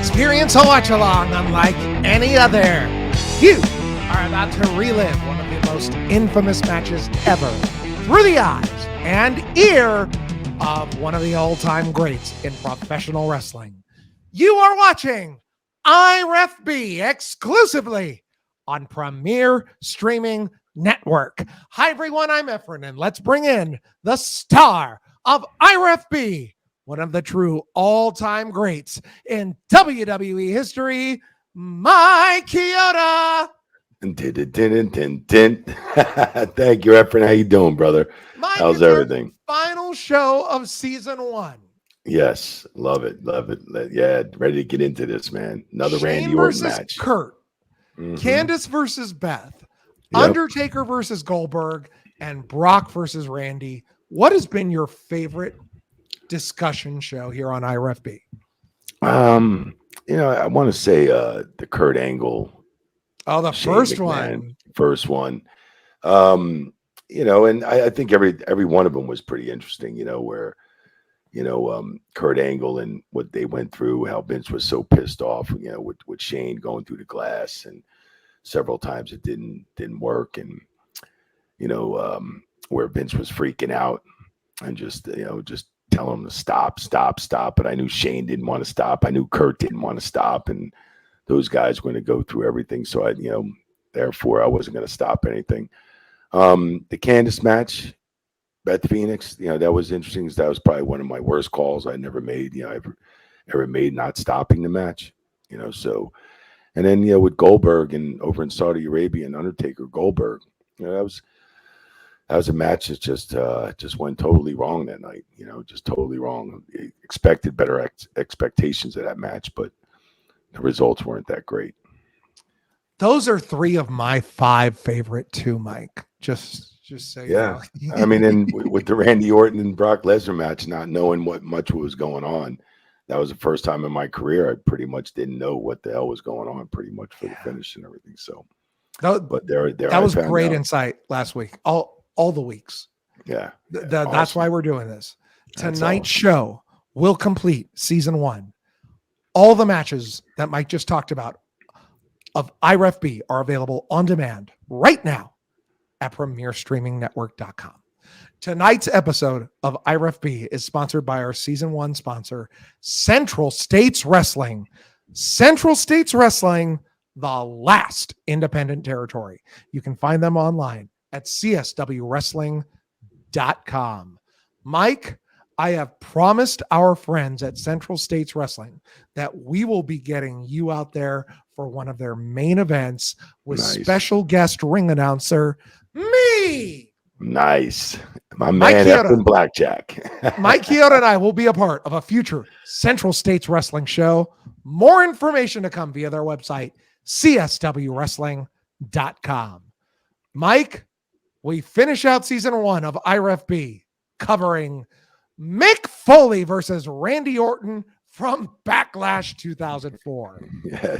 Experience a watch-along unlike any other. You are about to relive one of the most infamous matches ever through the eyes and ear of one of the all-time greats in professional wrestling. You are watching IRFB exclusively on Premier Streaming Network. Hi, everyone. I'm Efren, and let's bring in the star of IRFB, one of the true all-time greats in WWE history, Mike Chioda. Thank you, Efren. How you doing, brother? Mike, How's everything? Final show of season 1. Yes, love it. Yeah, ready to get into this, man. Another Shane Randy Orton versus match. Kurt, Candice versus Beth, Undertaker versus Goldberg, and Brock versus Randy. What has been your favorite discussion show here on IRFB? I want to say the Kurt Angle. Oh, the Shane first McMahon, one. First one. And I think every one of them was pretty interesting, where Kurt Angle and what they went through, how Vince was so pissed off, with Shane going through the glass, and several times it didn't work, and where Vince was freaking out and just telling him to stop. But I knew Shane didn't want to stop. I knew Kurt didn't want to stop, and those guys were going to go through everything. So therefore I wasn't going to stop anything. The Candice match, Beth Phoenix, that was interesting. That was probably one of my worst calls I never made, ever made, not stopping the match, so. And then, with Goldberg and over in Saudi Arabia and Undertaker Goldberg, that was a match that just went totally wrong that night, just totally wrong. Expected better expectations of that match, but the results weren't that great. Those are 3 of my 5 favorite too, Mike. Just say, yeah. I mean, and with the Randy Orton and Brock Lesnar match, not knowing what was going on, that was the first time in my career I pretty much didn't know what the hell was going on, pretty much for the finish and everything. So, that was great insight last week. All the weeks. Yeah, awesome. That's why we're doing this. Tonight's show will complete season 1. All the matches that Mike just talked about of IRFB are available on demand right now at premierstreamingnetwork.com. Tonight's episode of IRFB is sponsored by our season 1 sponsor, Central States Wrestling. Central States Wrestling, the last independent territory. You can find them online at cswwrestling.com. Mike, I have promised our friends at Central States Wrestling that we will be getting you out there for one of their main events with special guest ring announcer, me. Nice. My man, Efren Blackjack. Mike Chioda and I will be a part of a future Central States Wrestling show. More information to come via their website, cswwrestling.com. Mike, we finish out season 1 of IRFB covering Mick Foley versus Randy Orton from Backlash 2004. Yeah,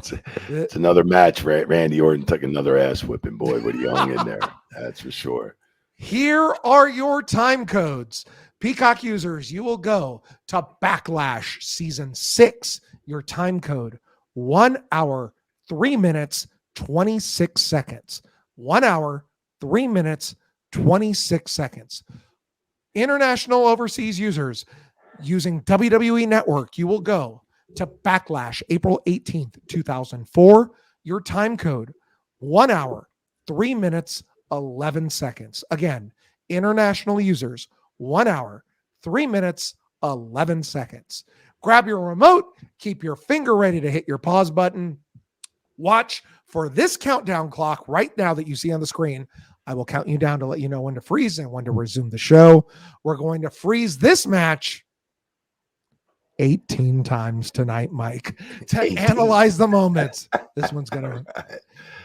it's another match. Randy Orton took another ass whipping, boy, what he hung in there. That's for sure. Here are your time codes. Peacock users, you will go to Backlash Season 6. Your time code, 1 hour, 3 minutes, 26 seconds. 1 hour, 3 minutes, 26 seconds. International overseas users using WWE Network, you will go to Backlash April 18th, 2004. Your time code, 1 hour, 3 minutes, 11 seconds. Again, international users, 1 hour, 3 minutes, 11 seconds. Grab your remote, keep your finger ready to hit your pause button. Watch for this countdown clock right now that you see on the screen. I will count you down to let you know when to freeze and when to resume the show. We're going to freeze this match 18 times tonight, Mike, to 18. Analyze the moments. This one's going to...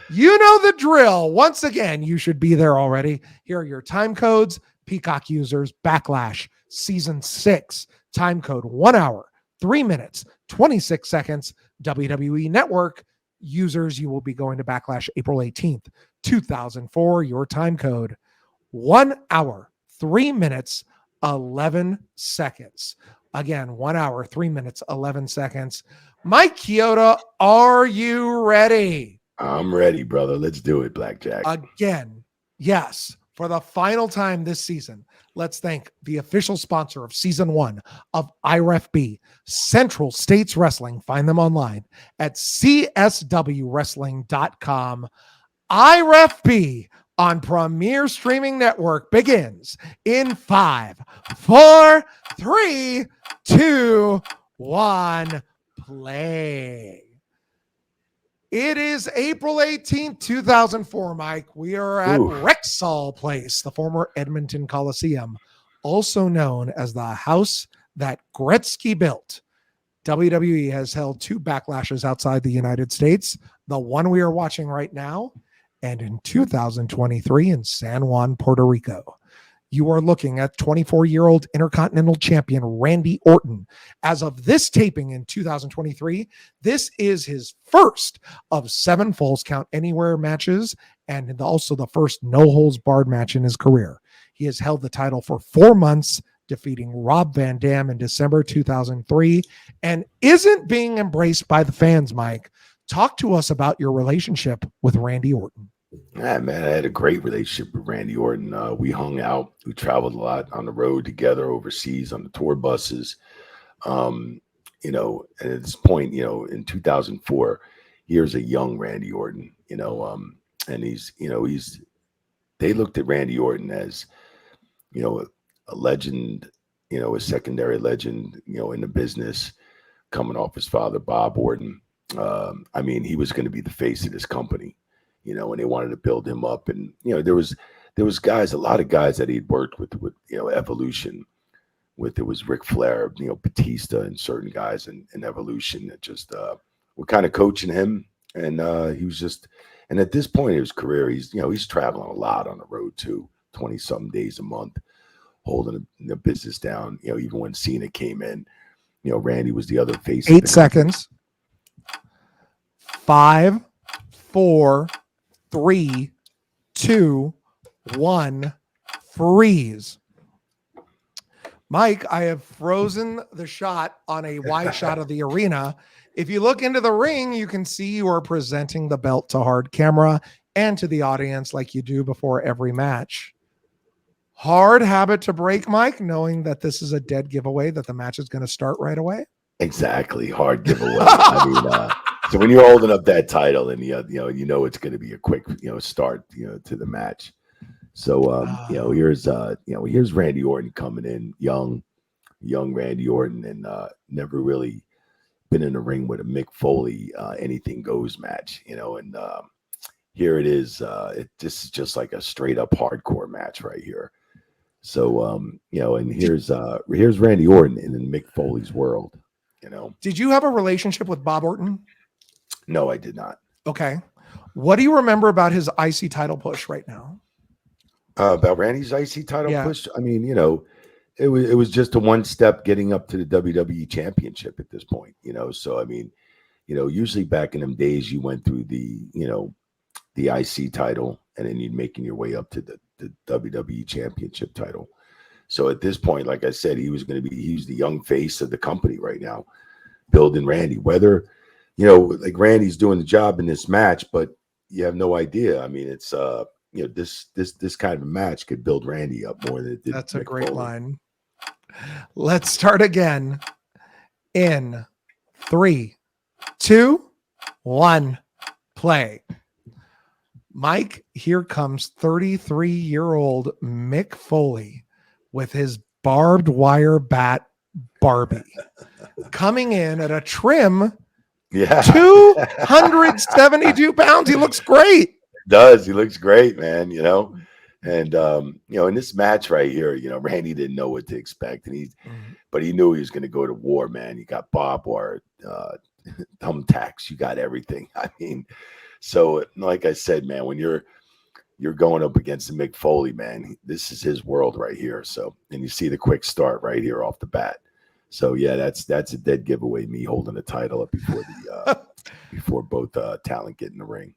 You know the drill. Once again, you should be there already. Here are your time codes. Peacock users, Backlash, Season 6. Time code, 1 hour, 3 minutes, 26 seconds. WWE Network users, you will be going to Backlash April 18th, 2004. Your time code, 1 hour, 3 minutes, 11 seconds. Again, 1 hour, 3 minutes, 11 seconds. Mike Chioda, are you ready? I'm ready, brother. Let's do it, Blackjack. Again, yes. For the final time this season, let's thank the official sponsor of season 1 of IRFB, Central States Wrestling. Find them online at cswwrestling.com. IRFB on Premier Streaming Network begins in 5, 4, 3, 2, 1, play. It is April 18th, 2004, Mike. We are at Rexall Place, the former Edmonton Coliseum, also known as the house that Gretzky built. WWE has held 2 backlashes outside the United States, the one we are watching right now, and in 2023 in San Juan, Puerto Rico. You are looking at 24-year-old Intercontinental Champion Randy Orton. As of this taping in 2023, this is his first of 7 Falls Count Anywhere matches and also the first no-holds-barred match in his career. He has held the title for 4 months, defeating Rob Van Dam in December 2003, and isn't being embraced by the fans, Mike. Talk to us about your relationship with Randy Orton. Yeah, man, I had a great relationship with Randy Orton. We hung out. We traveled a lot on the road together overseas on the tour buses. And at this point, in 2004, here's a young Randy Orton, and they looked at Randy Orton as, a legend, a secondary legend, in the business, coming off his father, Bob Orton. He was going to be the face of this company. And they wanted to build him up. And, there was guys, a lot of guys that he'd worked with, Evolution with. It was Ric Flair, Batista and certain guys in Evolution that just were kind of coaching him. And he was just, and at this point in his career, he's traveling a lot on the road too, 20 something days a month, holding the business down. Even when Cena came in, Randy was the other face. 8 seconds. 5, 4, 3, 2, 1, freeze. Mike, I have frozen the shot on a wide shot of the arena. If you look into the ring, you can see you are presenting the belt to hard camera and to the audience like you do before every match. Hard habit to break, Mike, knowing that this is a dead giveaway, that the match is going to start right away. Exactly. Hard giveaway. So when you're holding up that title and it's going to be a quick start to the match. So here's Randy Orton coming in, young Randy Orton, and never really been in the ring with a Mick Foley anything goes match, and here it is. This is just like a straight up hardcore match right here. So and here's Randy Orton in Mick Foley's world. Did you have a relationship with Bob Orton? No, I did not. Okay. What do you remember about his IC title push right now? About Randy's IC title push? It was just a one step getting up to the WWE Championship at this point, So, usually back in them days, you went through the IC title and then you'd making your way up to the WWE Championship title. So at this point, like I said, he's the young face of the company right now, building Randy. Whether like Randy's doing the job in this match, but you have no idea. It's this kind of a match could build Randy up more than it did. That's a great line. Let's start again in 3, 2, 1, play. Mike, here comes 33-year-old Mick Foley with his barbed wire bat Barbie coming in at a trim 272 pounds. He looks great. He does. He looks great, man, And in this match right here, Randy didn't know what to expect, and but he knew he was going to go to war, man. You got barbed wire, thumbtacks, you got everything. So like I said, man, when you're going up against the Mick Foley, man, this is his world right here. So, and you see the quick start right here off the bat. So yeah, that's a dead giveaway. Me holding the title up before both talent get in the ring.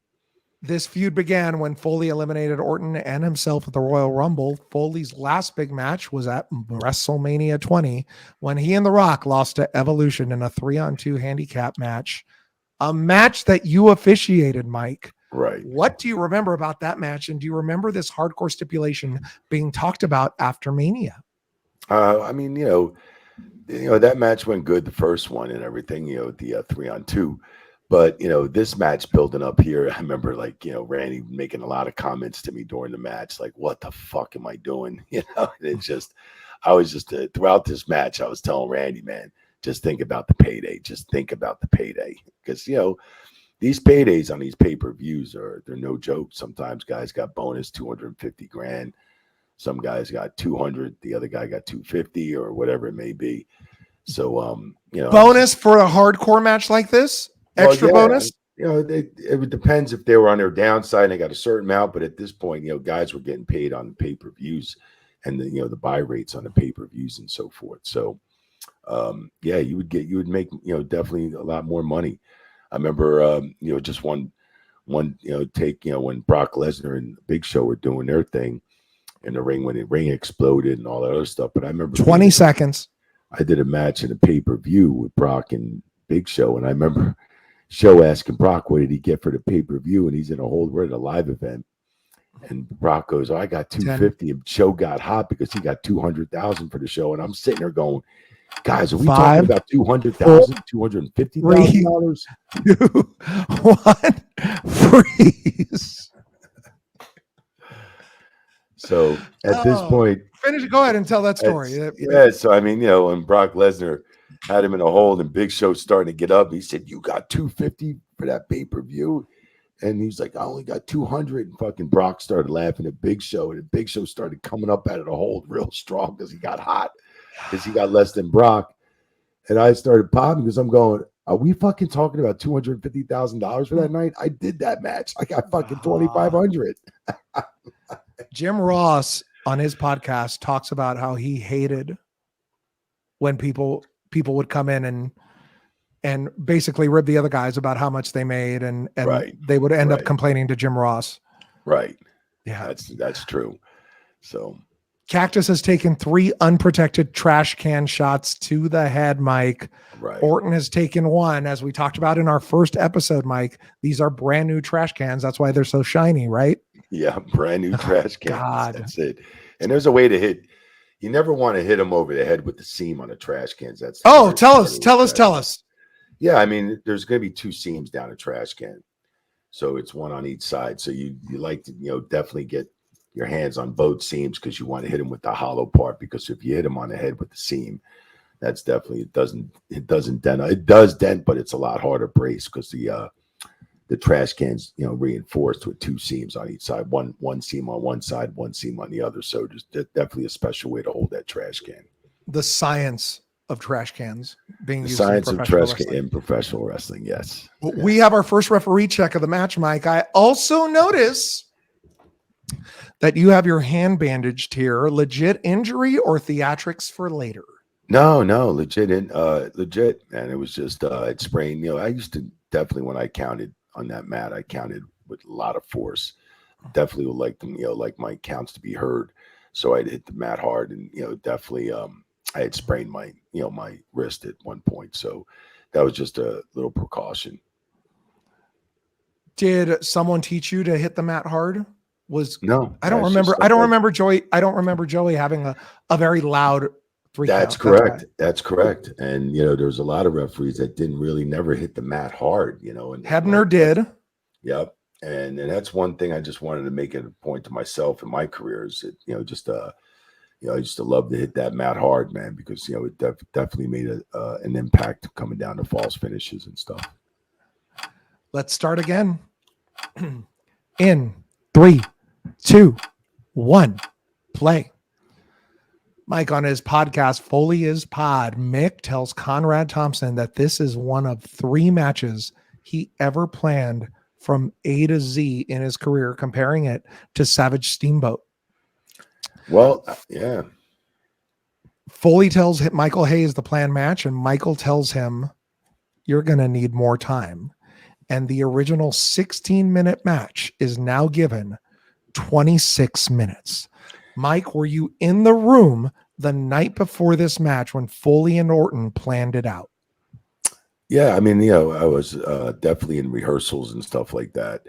This feud began when Foley eliminated Orton and himself at the Royal Rumble. Foley's last big match was at WrestleMania 20 when he and The Rock lost to Evolution in a 3-on-2 handicap match, a match that you officiated, Mike. Right. What do you remember about that match? And do you remember this hardcore stipulation being talked about after Mania? I mean, that match went good, the first one and everything, the 3-on-2. But, this match building up here, I remember Randy making a lot of comments to me during the match, like, what the fuck am I doing? I was just throughout this match, I was telling Randy, man, just think about the payday. Just think about the payday. Because, these paydays on these pay-per-views they're no joke. Sometimes guys got bonus $250,000. Some guys got 200, the other guy got 250 or whatever it may be. So, bonus for a hardcore match like this? Extra bonus? It depends if they were on their downside and they got a certain amount. But at this point, guys were getting paid on the pay-per-views and the buy rates on the pay-per-views and so forth. So, you would make, definitely a lot more money. I remember, just one take, when Brock Lesnar and Big Show were doing their thing in the ring when the ring exploded and all that other stuff. But I remember 20 seconds. I did a match in a pay-per-view with Brock and Big Show. And I remember Show asking Brock, what did he get for the pay-per-view? And he's in we're at a live event. And Brock goes, I got 250. And Show got hot because he got 200,000 for the show. And I'm sitting there going, guys, are we talking about $200,000, $250,000? 2, 1, freeze. So at this point, go ahead and tell that story. So I mean, when Brock Lesnar had him in a hold and Big Show starting to get up, he said, you got 250 for that pay-per-view? And he's like, I only got 200. And fucking Brock started laughing at Big Show, and Big Show started coming up out of the hold real strong because he got hot, because he got less than Brock. And I started popping because I'm going, are we fucking talking about $250,000 for that night? I did that match. I got fucking 2,500. Jim Ross on his podcast talks about how he hated when people would come in and basically rib the other guys about how much they made, and right. They would end up complaining to Jim Ross. Right. Yeah, that's true. So Cactus has taken 3 unprotected trash can shots to the head, Mike. Right. Orton has taken 1, as we talked about in our first episode, Mike. These are brand new trash cans. That's why they're so shiny, right? Yeah, brand new trash cans. God. That's it. And there's a way to hit. You never want to hit them over the head with the seam on the trash cans. Tell us. Yeah, I mean, there's going to be 2 seams down a trash can, so it's 1 on each side. So you like to definitely get your hands on both seams, because you want to hit them with the hollow part, because if you hit them on the head with the seam, that's definitely it doesn't dent. It does dent, but it's a lot harder brace, because the trash cans reinforced with 2 seams on each side, one seam on one side, 1 seam on the other. So just definitely a special way to hold that trash can. The science of trash cans being used in professional wrestling. Yes. We have our first referee check of the match, Mike. I also notice that you have your hand bandaged here. Legit injury or theatrics for later? No, legit, man. It was just it sprained. I used to definitely, when I counted on that mat, I counted with a lot of force. Definitely would like them, like my counts to be heard. So I'd hit the mat hard, and definitely I had sprained my my wrist at one point. So that was just a little precaution. Did someone teach you to hit the mat hard? No, I don't remember. I don't remember Joey having a very loud 3 count. That's correct. That's correct. And there's a lot of referees that never hit the mat hard. And Hebner did. Yep. And that's one thing I just wanted to make it a point to myself in my career, is that I used to love to hit that mat hard, man, because it definitely made an impact coming down to false finishes and stuff. Let's start again. In 3, 2, 1, play. Mike, on his podcast, Foley is Pod, Mick tells Conrad Thompson that this is one of 3 matches he ever planned from A to Z in his career, comparing it to Savage Steamboat. Well, yeah. Foley tells Michael Hayes the planned match, and Michael tells him, you're going to need more time. and the original 16-minute match is now given 26 minutes. Mike, were you in the room the night before this match when Foley and Orton planned it out? Yeah, I mean, I was definitely in rehearsals and stuff like that.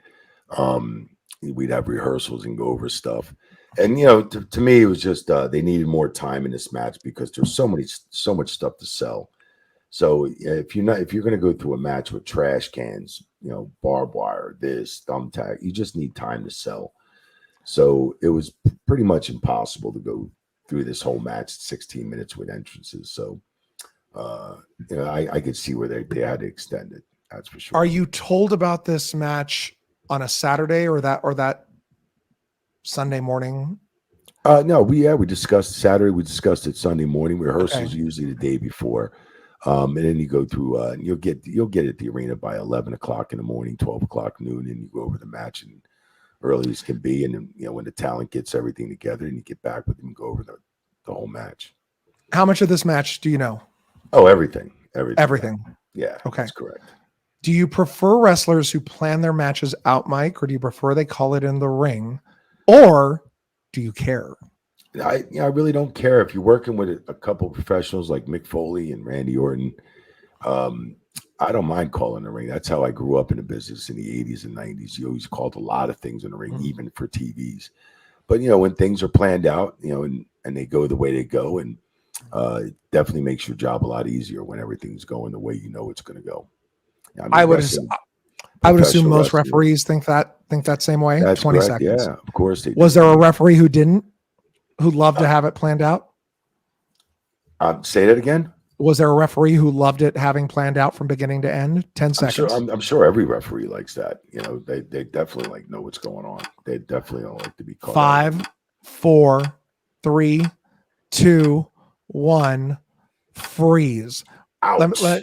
We'd have rehearsals and go over stuff. And to me, it was just they needed more time in this match because there's so much stuff to sell. So if you're going to go through a match with trash cans, barbed wire, this thumbtack, you just need time to sell. So it was pretty much impossible to go through this whole match 16 minutes with entrances. So I could see where they had to extend it. That's for sure. Are you told about this match on a Saturday or that Sunday morning? No, we discussed Saturday. We discussed it Sunday morning. Rehearsals usually the day before, and then you go through. You'll get at the arena by 11 o'clock in the morning, 12 o'clock noon, and you go over the match and early as can be. And then when the talent gets everything together, and you get back with them and go over the whole match. How much of this match do you know? Oh, everything. Yeah. Okay. That's correct. Do you prefer wrestlers who plan their matches out, Mike, or do you prefer they call it in the ring, or do you care? I really don't care if you're working with a couple of professionals like Mick Foley and Randy Orton. I don't mind calling the ring. That's how I grew up in the business in the 80s and 90s. You always called a lot of things in the ring, even for TVs. But when things are planned out, and they go the way they go, and it definitely makes your job a lot easier when everything's going the way it's going to go. I would assume most referees think that same way. That's 20 correct. seconds. Yeah, of course they do. Was there a referee who didn't, who loved to have it planned out? Say that again. Was there a referee who loved it having planned out from beginning to end? 10 seconds. I'm sure every referee likes that. They definitely know what's going on. They definitely don't like to be called. 5, 4, 3, 2, 1, freeze. Ouch. Let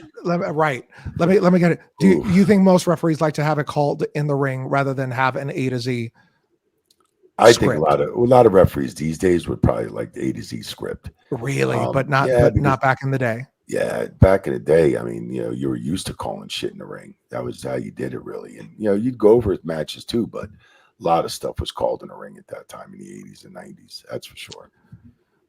me get it. Do you think most referees like to have it called in the ring rather than have an A to Z I script? think a lot of referees these days would probably like the A to Z script. Really, but not back in the day. Yeah, back in the day, I mean, you were used to calling shit in the ring. That was how you did it, really. And you'd go over matches too, but a lot of stuff was called in the ring at that time in the 80s and 90s. That's for sure.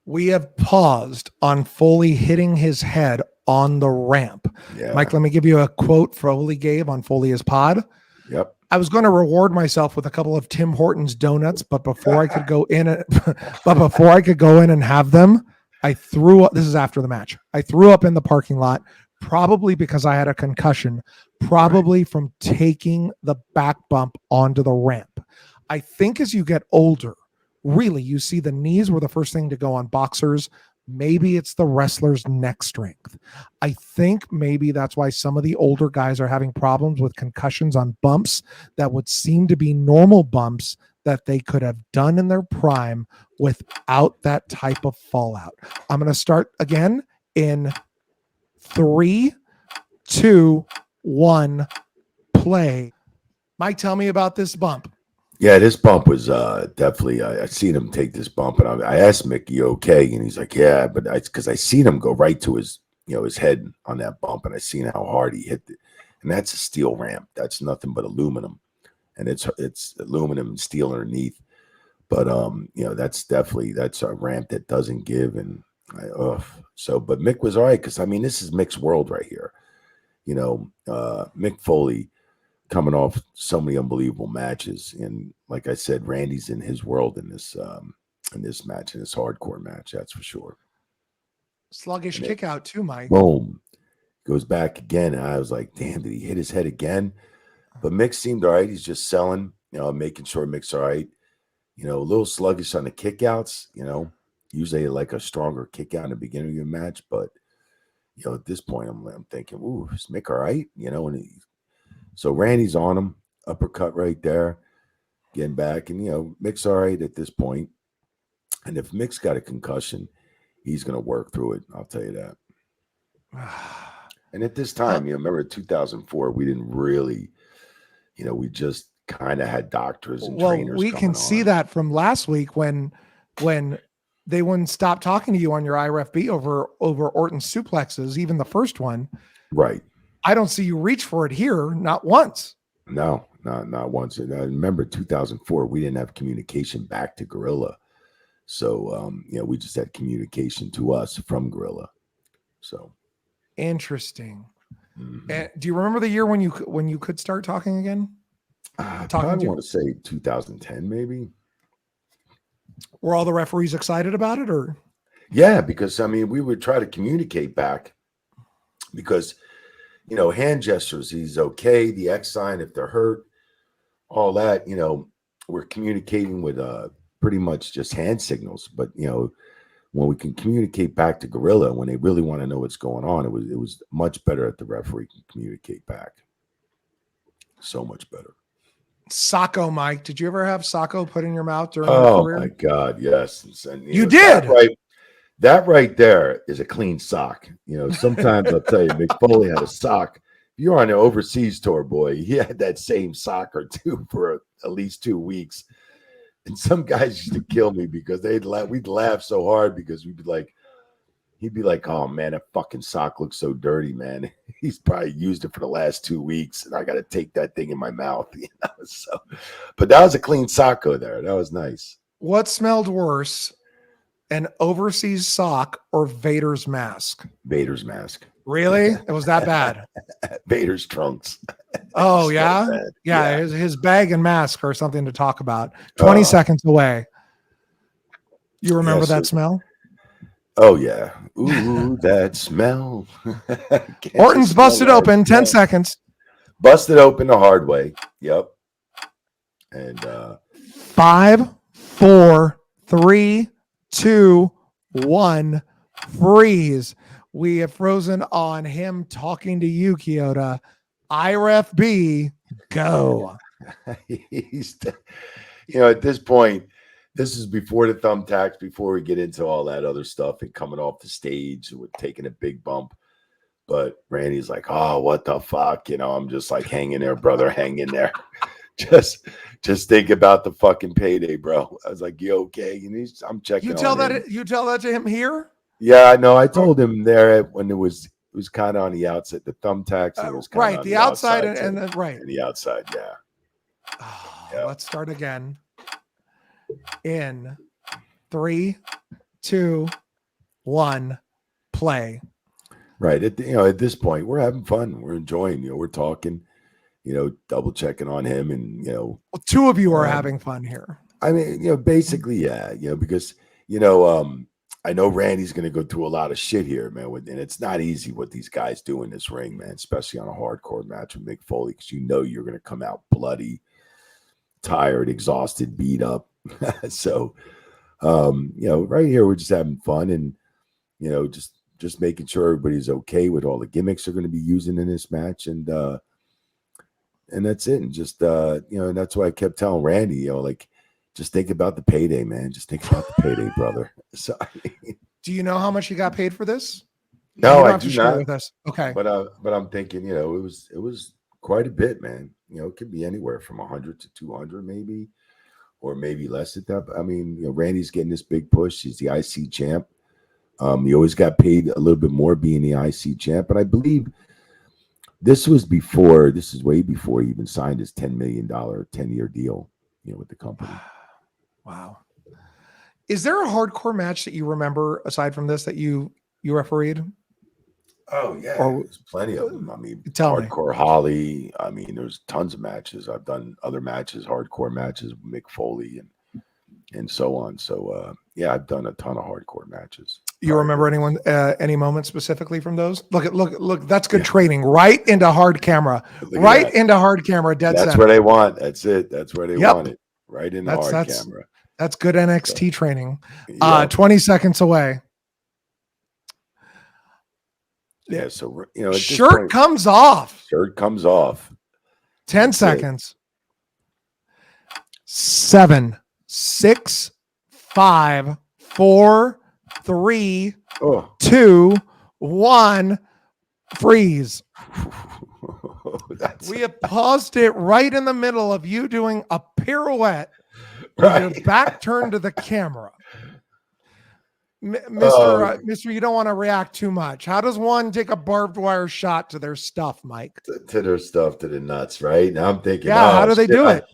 We have paused on Foley hitting his head on the ramp. Yeah. Mike, let me give you a quote Foley gave on Foley's pod. Yep. I was going to reward myself with a couple of Tim Hortons donuts, but before I could go in and have them, I threw up. This is after the match. I threw up in the parking lot, probably because I had a concussion, probably from taking the back bump onto the ramp. I think as you get older, really, you see the knees were the first thing to go on boxers. Maybe it's the wrestler's neck strength. I think maybe that's why some of the older guys are having problems with concussions on bumps that would seem to be normal bumps that they could have done in their prime without that type of fallout. I'm going to start again in 3, 2, 1, play. Mike, tell me about this bump. Yeah, this bump was definitely. I seen him take this bump, and I asked Mick, "You okay?" And he's like, "Yeah," but because I seen him go right to his head on that bump, and I seen how hard he hit it. And that's a steel ramp. That's nothing but aluminum, and it's aluminum and steel underneath. But that's a ramp that doesn't give. And but Mick was all right because this is Mick's world right here. Mick Foley, coming off so many unbelievable matches, and like I said, Randy's in his world in this match, in this hardcore match. That's for sure. Sluggish kick out too, Mike. Boom, goes back again, and I was like, "Damn, did he hit his head again?" But Mick seemed all right. He's just selling, making sure Mick's all right. A little sluggish on the kickouts. Usually like a stronger kick out in the beginning of your match, but at this point, I'm thinking, "Ooh, is Mick all right?" And so Randy's on him, uppercut right there, getting back. And, Mick's all right at this point. And if Mick's got a concussion, he's going to work through it. I'll tell you that. And at this time, remember 2004, we didn't really, we just kind of had doctors and trainers. We can see that from last week when they wouldn't stop talking to you on your IRFB over Orton suplexes, even the first one. Right. I don't see you reach for it here, not once. No, not once. And I remember 2004, we didn't have communication back to Gorilla. So, we just had communication to us from Gorilla. So, Interesting. mhm. Do you remember the year when you could start talking again? I Talking probably to want to say 2010, maybe. Were all the referees excited about it, or Yeah, because I mean, we would try to communicate back because, hand gestures, he's okay. The X sign, if they're hurt, all that, we're communicating with pretty much just hand signals. But, when we can communicate back to Gorilla, when they really want to know what's going on, it was much better that the referee can communicate back. So much better. Sacco, Mike? Did you ever have Sacco put in your mouth during your Oh career? my God, yes. And, You did. that right there is a clean sock. Sometimes I'll tell you, Mick Foley had a sock. If you're on an overseas tour, boy, he had that same sock or two for at least 2 weeks. And some guys used to kill me because we'd laugh so hard because he'd be like, oh man, that fucking sock looks so dirty, man. He's probably used it for the last 2 weeks, and I got to take that thing in my mouth. So, but that was a clean sock there. That was nice. What smelled worse, an overseas sock or Vader's mask? Vader's mask. Really? It was that bad? Vader's trunks. Oh yeah? Yeah. His bag and mask are something to talk about. 20 seconds away. You remember that smell? Oh yeah. Ooh, that smell. Orton's busted open. 10 seconds. Busted open the hard way. Yep. And 5, 4, 3, 2, 1. Freeze. We have frozen on him talking to you, Chioda. IRFB, go. He's, at this point, this is before the thumbtacks, before we get into all that other stuff and coming off the stage and we're taking a big bump. But Randy's like, oh, what the fuck? I'm just like, hang in there, brother, hang in there. Just think about the fucking payday, bro. I was like, you okay? And I'm checking. You tell that to him here? Yeah, I know. I told him there when it was kind of on the outside, the thumbtacks. And it was right, on the outside and right. And the outside, yeah. Yep. Let's start again. In 3, 2, 1, play. Right. At this point, we're having fun. We're enjoying. We're talking. Double checking on him, and well, two of you are having fun here. I mean, basically, yeah. Because I know Randy's going to go through a lot of shit here, man. And it's not easy what these guys do in this ring, man, especially on a hardcore match with Mick Foley, because you're going to come out bloody, tired, exhausted, beat up. So, right here, we're just having fun and, just making sure everybody's okay with all the gimmicks they're going to be using in this match. And that's it. And just, and that's why I kept telling Randy, just think about the payday, man. Just think about the payday, brother. So, do you know how much you got paid for this? No, I do not. With us. Okay. But I'm thinking, it was quite a bit, man. It could be anywhere from 100 to 200 maybe, or maybe less at that. I mean, Randy's getting this big push. He's the IC champ. He always got paid a little bit more being the IC champ. But I believe this is way before he even signed his $10 million 10-year deal, with the company. Wow. Is there a hardcore match that you remember aside from this that you refereed? Oh yeah, there's plenty of them. I mean, hardcore Holly. I mean, there's tons of matches. I've done other matches, hardcore matches with Mick Foley and so on. So yeah, I've done a ton of hardcore matches. You remember any moment specifically from those? Look, that's good training. Right into hard camera. Right into hard camera. Dead That's center. where they want. That's it. That's where they want it. Right in the hard camera. That's good NXT training. 20 seconds away. Yeah, so shirt comes off. Shirt comes off. 10 That's seconds. 7, 6, 5, 4, 3, 2, 1. Freeze. We have paused it right in the middle of you doing a pirouette with your back turned to the camera. Mister, you don't want to react too much. How does one take a barbed wire shot to their stuff, Mike? To their stuff, to the nuts, right? Now I'm thinking, Yeah, how do they shit, do it?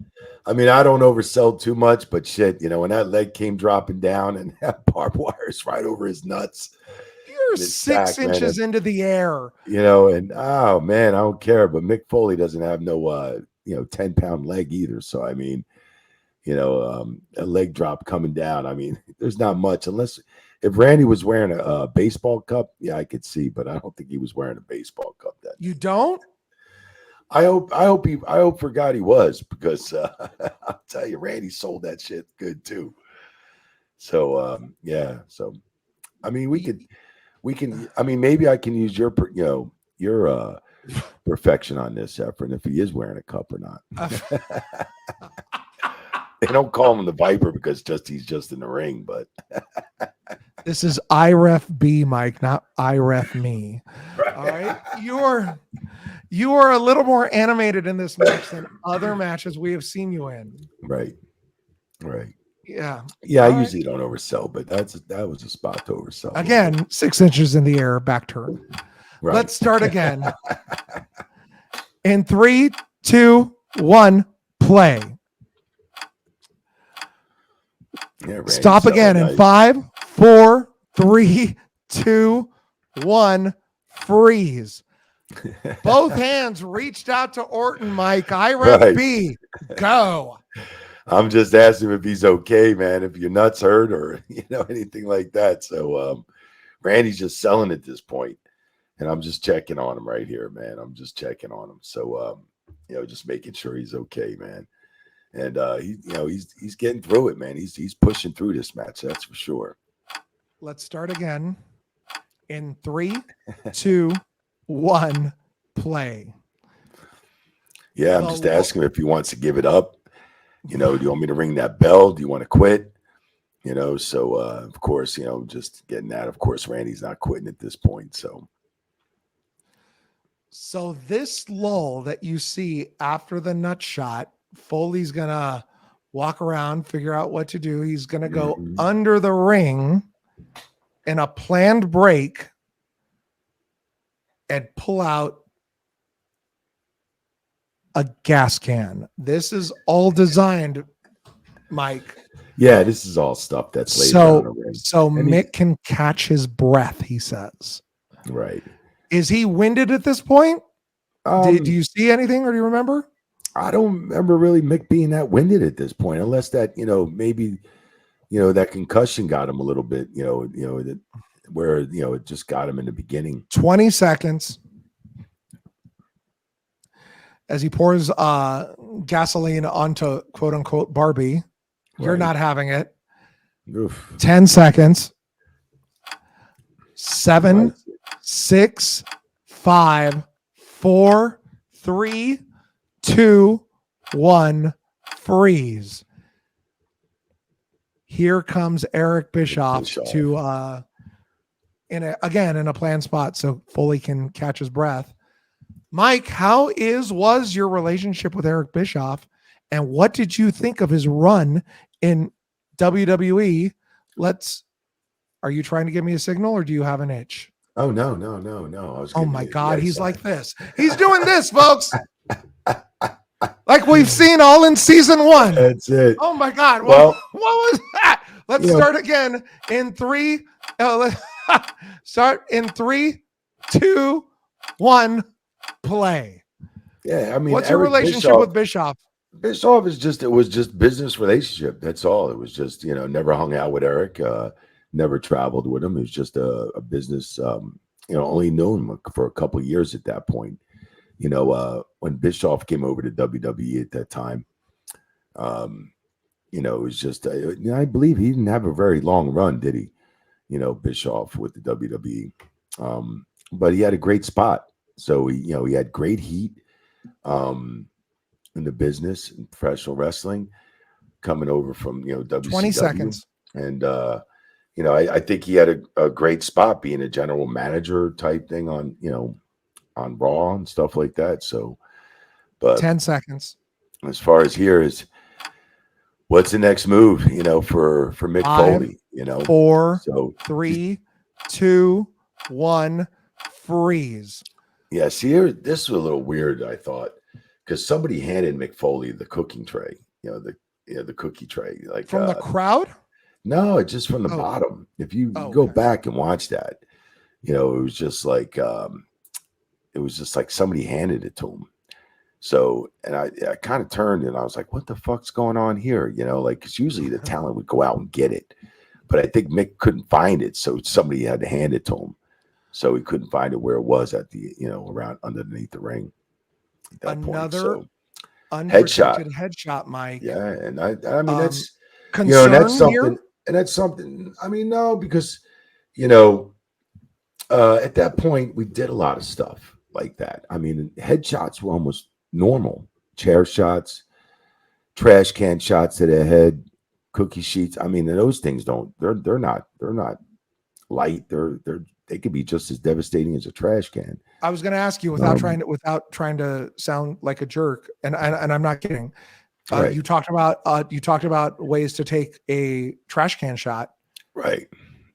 I mean, I don't oversell too much, but shit, when that leg came dropping down and that barbed wire's right over his nuts. You're 6 inches into the air. And oh man, I don't care. But Mick Foley doesn't have no 10-pound leg either. So I mean, a leg drop coming down. I mean, there's not much unless if Randy was wearing a baseball cup, yeah, I could see, but I don't think he was wearing a baseball cup. You don't? I hope for God he was, because I'll tell you, Randy sold that shit good too. So yeah. So I mean, we can. I mean, maybe I can use your perfection on this, Efren, if he is wearing a cup or not. They don't call him the Viper because he's just in the ring, but this is IREF-B, Mike, not IREF-me. Right. All right. You are a little more animated in this match than other matches we have seen you in. Right. Yeah. Yeah, I usually don't oversell, but that was a spot to oversell. Again, 6 inches in the air, back turn. Right. Let's start again. In 3, 2, 1, play. Yeah, stop again in 5, 4, 3, 2, 1, freeze. Both hands reached out to Orton, Mike. IREF-B, go. I'm just asking if he's okay, man. If your nuts hurt or anything like that. So Randy's just selling at this point, and I'm just checking on him right here, man. I'm just checking on him. So just making sure he's okay, man. And he's getting through it, man. He's pushing through this match, that's for sure. Let's start again in 3, 2, 1, play. Yeah, I'm just asking him if he wants to give it up. Do you want me to ring that bell? Do you want to quit? So of course, just getting that. Of course, Randy's not quitting at this point. So this lull that you see after the nut shot, Foley's gonna walk around, figure out what to do. He's gonna go under the ring in a planned break and pull out a gas can. This is all designed, Mike. Yeah, this is all stuff that's laid down the ring. So Mick can catch his breath, he says. Right. Is he winded at this point? Do you see anything, or do you remember? I don't remember really Mick being that winded at this point, unless that, maybe, that concussion got him a little bit, where, it just got him in the beginning. 20 seconds as he pours gasoline onto quote unquote Barbie. You're not having it. Oof. 10 seconds. 7, 6, 5, 4, 3, 2, 1, freeze. Here comes Eric Bischoff to in a planned spot so Foley can catch his breath. Mike, how was your relationship with Eric Bischoff, and what did you think of his run in WWE? Are you trying to give me a signal, or do you have an itch? Oh, no. Oh my God, he's like this. He's doing this, folks. Like we've seen all in season 1. That's it. Oh my God. What was that? Let's start again in 3. Let's start in 3, 2, 1, play. Yeah, I mean, what's your relationship with Bischoff? Bischoff was just business relationship. That's all. It was just, never hung out with Eric, never traveled with him. It was just a business, only known him for a couple of years at that point. When Bischoff came over to WWE at that time, it was just, I believe he didn't have a very long run, did he? Bischoff with the WWE. But he had a great spot. So he had great heat in the business and professional wrestling coming over from, WCW. 20 seconds. And, I think he had a great spot being a general manager type thing on Raw and stuff like that. So, but 10 seconds. As far as here is what's the next move, for Mick 5, Foley, you know. 4, So 3, 2, 1, freeze. yeah, see here, this was a little weird, I thought, because somebody handed Mick Foley the cooking tray, the cookie tray. Like From the crowd? no, it's just from the Oh, bottom. If you go okay. back and watch that, it was just like somebody handed it to him. So, and I kind of turned and I was like, what the fuck's going on here? Like, because usually the talent would go out and get it. But I think Mick couldn't find it. So somebody had to hand it to him. So he couldn't find it where it was at the, around underneath the ring at that point. Another So unprotected headshot, Mike. Yeah. And I mean, that's, concern that's something. here? And that's something, I mean, no, because, at that point, we did a lot of stuff like that. I mean, headshots were almost normal. Chair shots, trash can shots to the head, cookie sheets. I mean, those things they're not light. They could be just as devastating as a trash can. I was going to ask you without trying to sound like a jerk, and I'm not kidding. Right. You talked about ways to take a trash can shot. Right.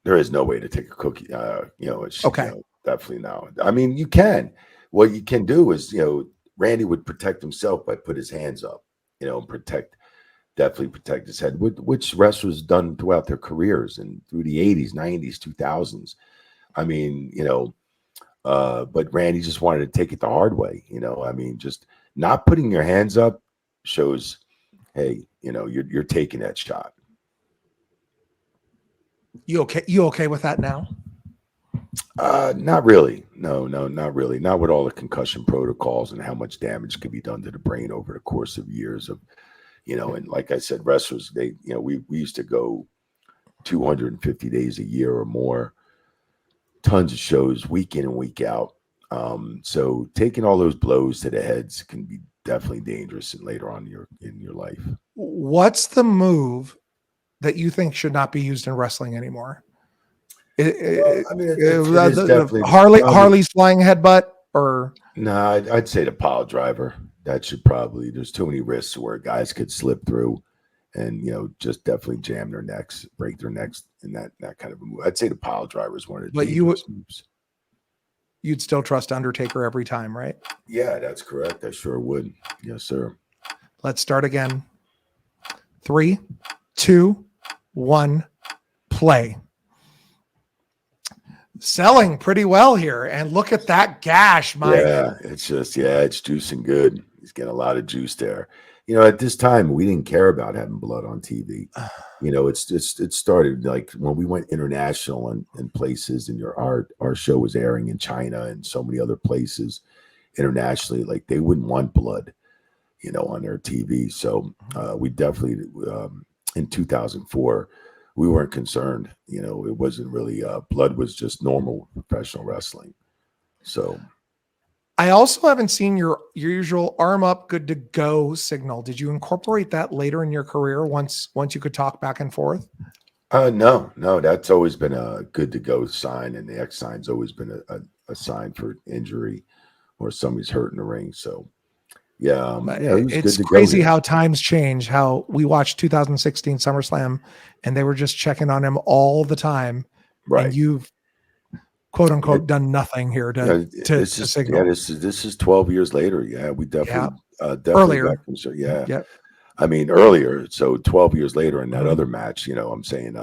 There is no way to take a cookie. Okay. Definitely no. I mean, you can. What you can do is, Randy would protect himself by put his hands up, and definitely protect his head, which wrestlers done throughout their careers and through the 80s, 90s, 2000s. I mean, but Randy just wanted to take it the hard way. I mean, just not putting your hands up shows, hey, you're taking that shot. You okay with that now? Not really. No, not really. Not with all the concussion protocols and how much damage can be done to the brain over the course of years of, and like I said, wrestlers, they, we used to go 250 days a year or more, tons of shows week in and week out. So taking all those blows to the heads can be definitely dangerous and later on in your life. What's the move that you think should not be used in wrestling anymore? I mean, it is definitely Harley's flying headbutt, or no, I'd say the pile driver. That should probably. There's too many risks where guys could slip through, and just definitely jam their necks, break their necks, and that kind of a move. I'd say the pile driver is one of the dangerous moves. You'd still trust Undertaker every time, right? Yeah, that's correct. I sure would. Yes, sir. Let's start again. 3, 2, 1, play. Selling pretty well here, and look at that gash, Mike. Yeah, it's juicing good. He's getting a lot of juice there. At this time, we didn't care about having blood on TV. It started like when we went international and places, and our show was airing in China and so many other places internationally. Like they wouldn't want blood, on their TV. So we definitely in 2004. We weren't concerned. It wasn't really blood was just normal professional wrestling. So I also haven't seen your usual arm up, good to go signal. Did you incorporate that later in your career once you could talk back and forth? No, that's always been a good to go sign, and the X sign's always been a sign for injury or somebody's hurt in the ring. So yeah, it's crazy how times change. How we watched 2016 SummerSlam, and they were just checking on him all the time. Right, and you've quote unquote done nothing here to signal. Yeah, this is 12 years later. Yeah, we definitely earlier. Yeah, yep. I mean earlier. So 12 years later in that other match, I'm saying,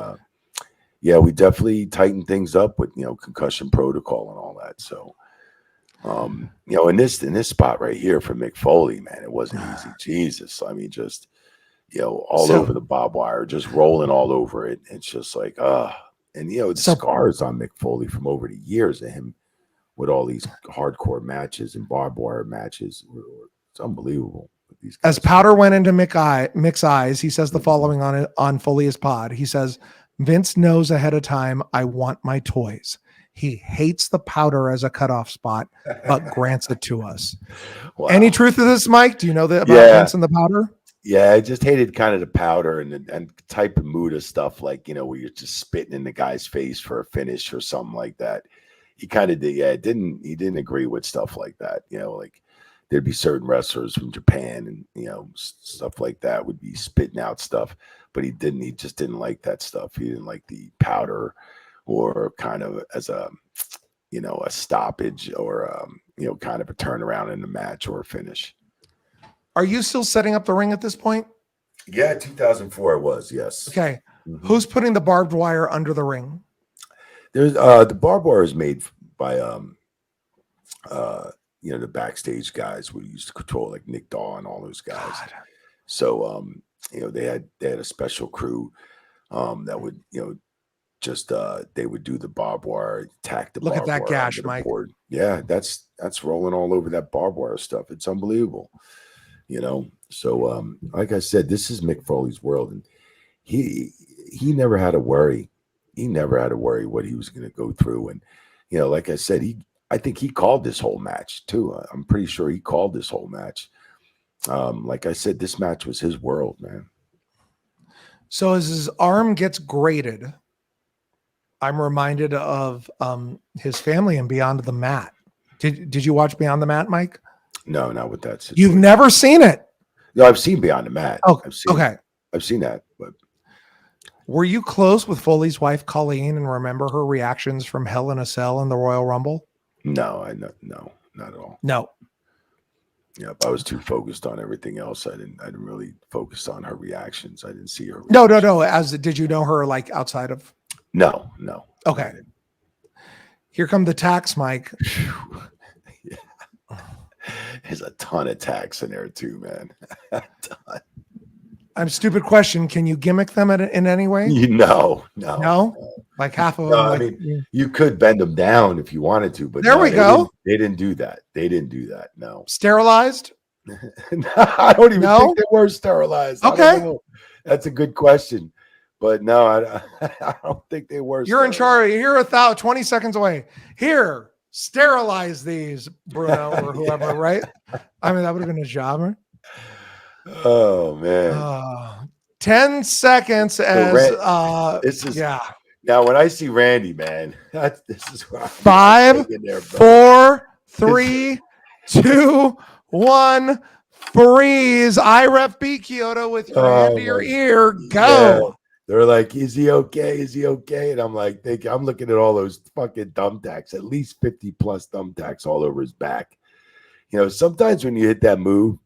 we definitely tightened things up with concussion protocol and all that. So. In this spot right here for Mick Foley, man, it wasn't easy. Jesus. I mean, just, over the barbed wire, just rolling all over it. It's just like, and the scars on Mick Foley from over the years of him with all these hardcore matches and barbed wire matches. It's unbelievable. These guys. As powder went into Mick's eyes, he says the following on Foley's pod. He says, Vince knows ahead of time, I want my toys. He hates the powder as a cutoff spot, but grants it to us. Wow. Any truth to this, Mike? Do you know that about Vince and the powder? Yeah, I just hated kind of the powder and type of Muda stuff, like, where you're just spitting in the guy's face for a finish or something like that. He kind of did. Yeah, he didn't agree with stuff like that. Like there'd be certain wrestlers from Japan and, stuff like that would be spitting out stuff, but he just didn't like that stuff. He didn't like the powder or kind of as a stoppage or, kind of a turnaround in the match or a finish. Are you still setting up the ring at this point? Yeah, 2004 it was, yes. Okay. Mm-hmm. Who's putting the barbed wire under the ring? There's the barbed wire is made by the backstage guys we used to control, like Nick Daw and all those guys. God. So they had a special crew that would they would do the barbed wire, tack the look barbed at that wire gash, Mike. Board. Yeah, that's rolling all over that barbed wire stuff. It's unbelievable. So like I said, this is Mick Foley's world, and he never had to worry. He never had to worry what he was going to go through, and like I said, I think he called this whole match too. I'm pretty sure he called this whole match. Like I said, this match was his world, man. So as his arm gets grated, I'm reminded of his family and Beyond the Mat. Did you watch Beyond the Mat, Mike? No, not with that situation. You've never seen it? No, I've seen Beyond the Mat. Oh, okay. I've seen that. But were you close with Foley's wife, Colleen, and remember her reactions from Hell in a Cell in the Royal Rumble? No, no, not at all. No. Yeah, I was too focused on everything else. I didn't really focus on her reactions. I didn't see her reactions. No. Did you know her like outside of? No. Okay. Here come the tacks, Mike. Yeah. There's a ton of tacks in there too, man. A ton. I'm stupid question. Can you gimmick them in any way? No. Like half of them. I mean, you could bend them down if you wanted to, but we go. They didn't do that. No. Sterilized? I don't even think they were sterilized. Okay. That's a good question. But no, I don't think they were. You're in charge. You're 20 seconds away. Here, sterilize these, Bruno or whoever, right? I mean, that would have been a job, right? Oh man. 10 seconds Now when I see Randy, man, this is where 5, 4, 3, 2, 1, freeze. IREF beat Chioda with your hand to your ear. Go. Yeah. They're like, is he okay? Is he okay? And I'm like, I'm looking at all those fucking thumbtacks, at least 50 plus thumbtacks all over his back. Sometimes when you hit that move,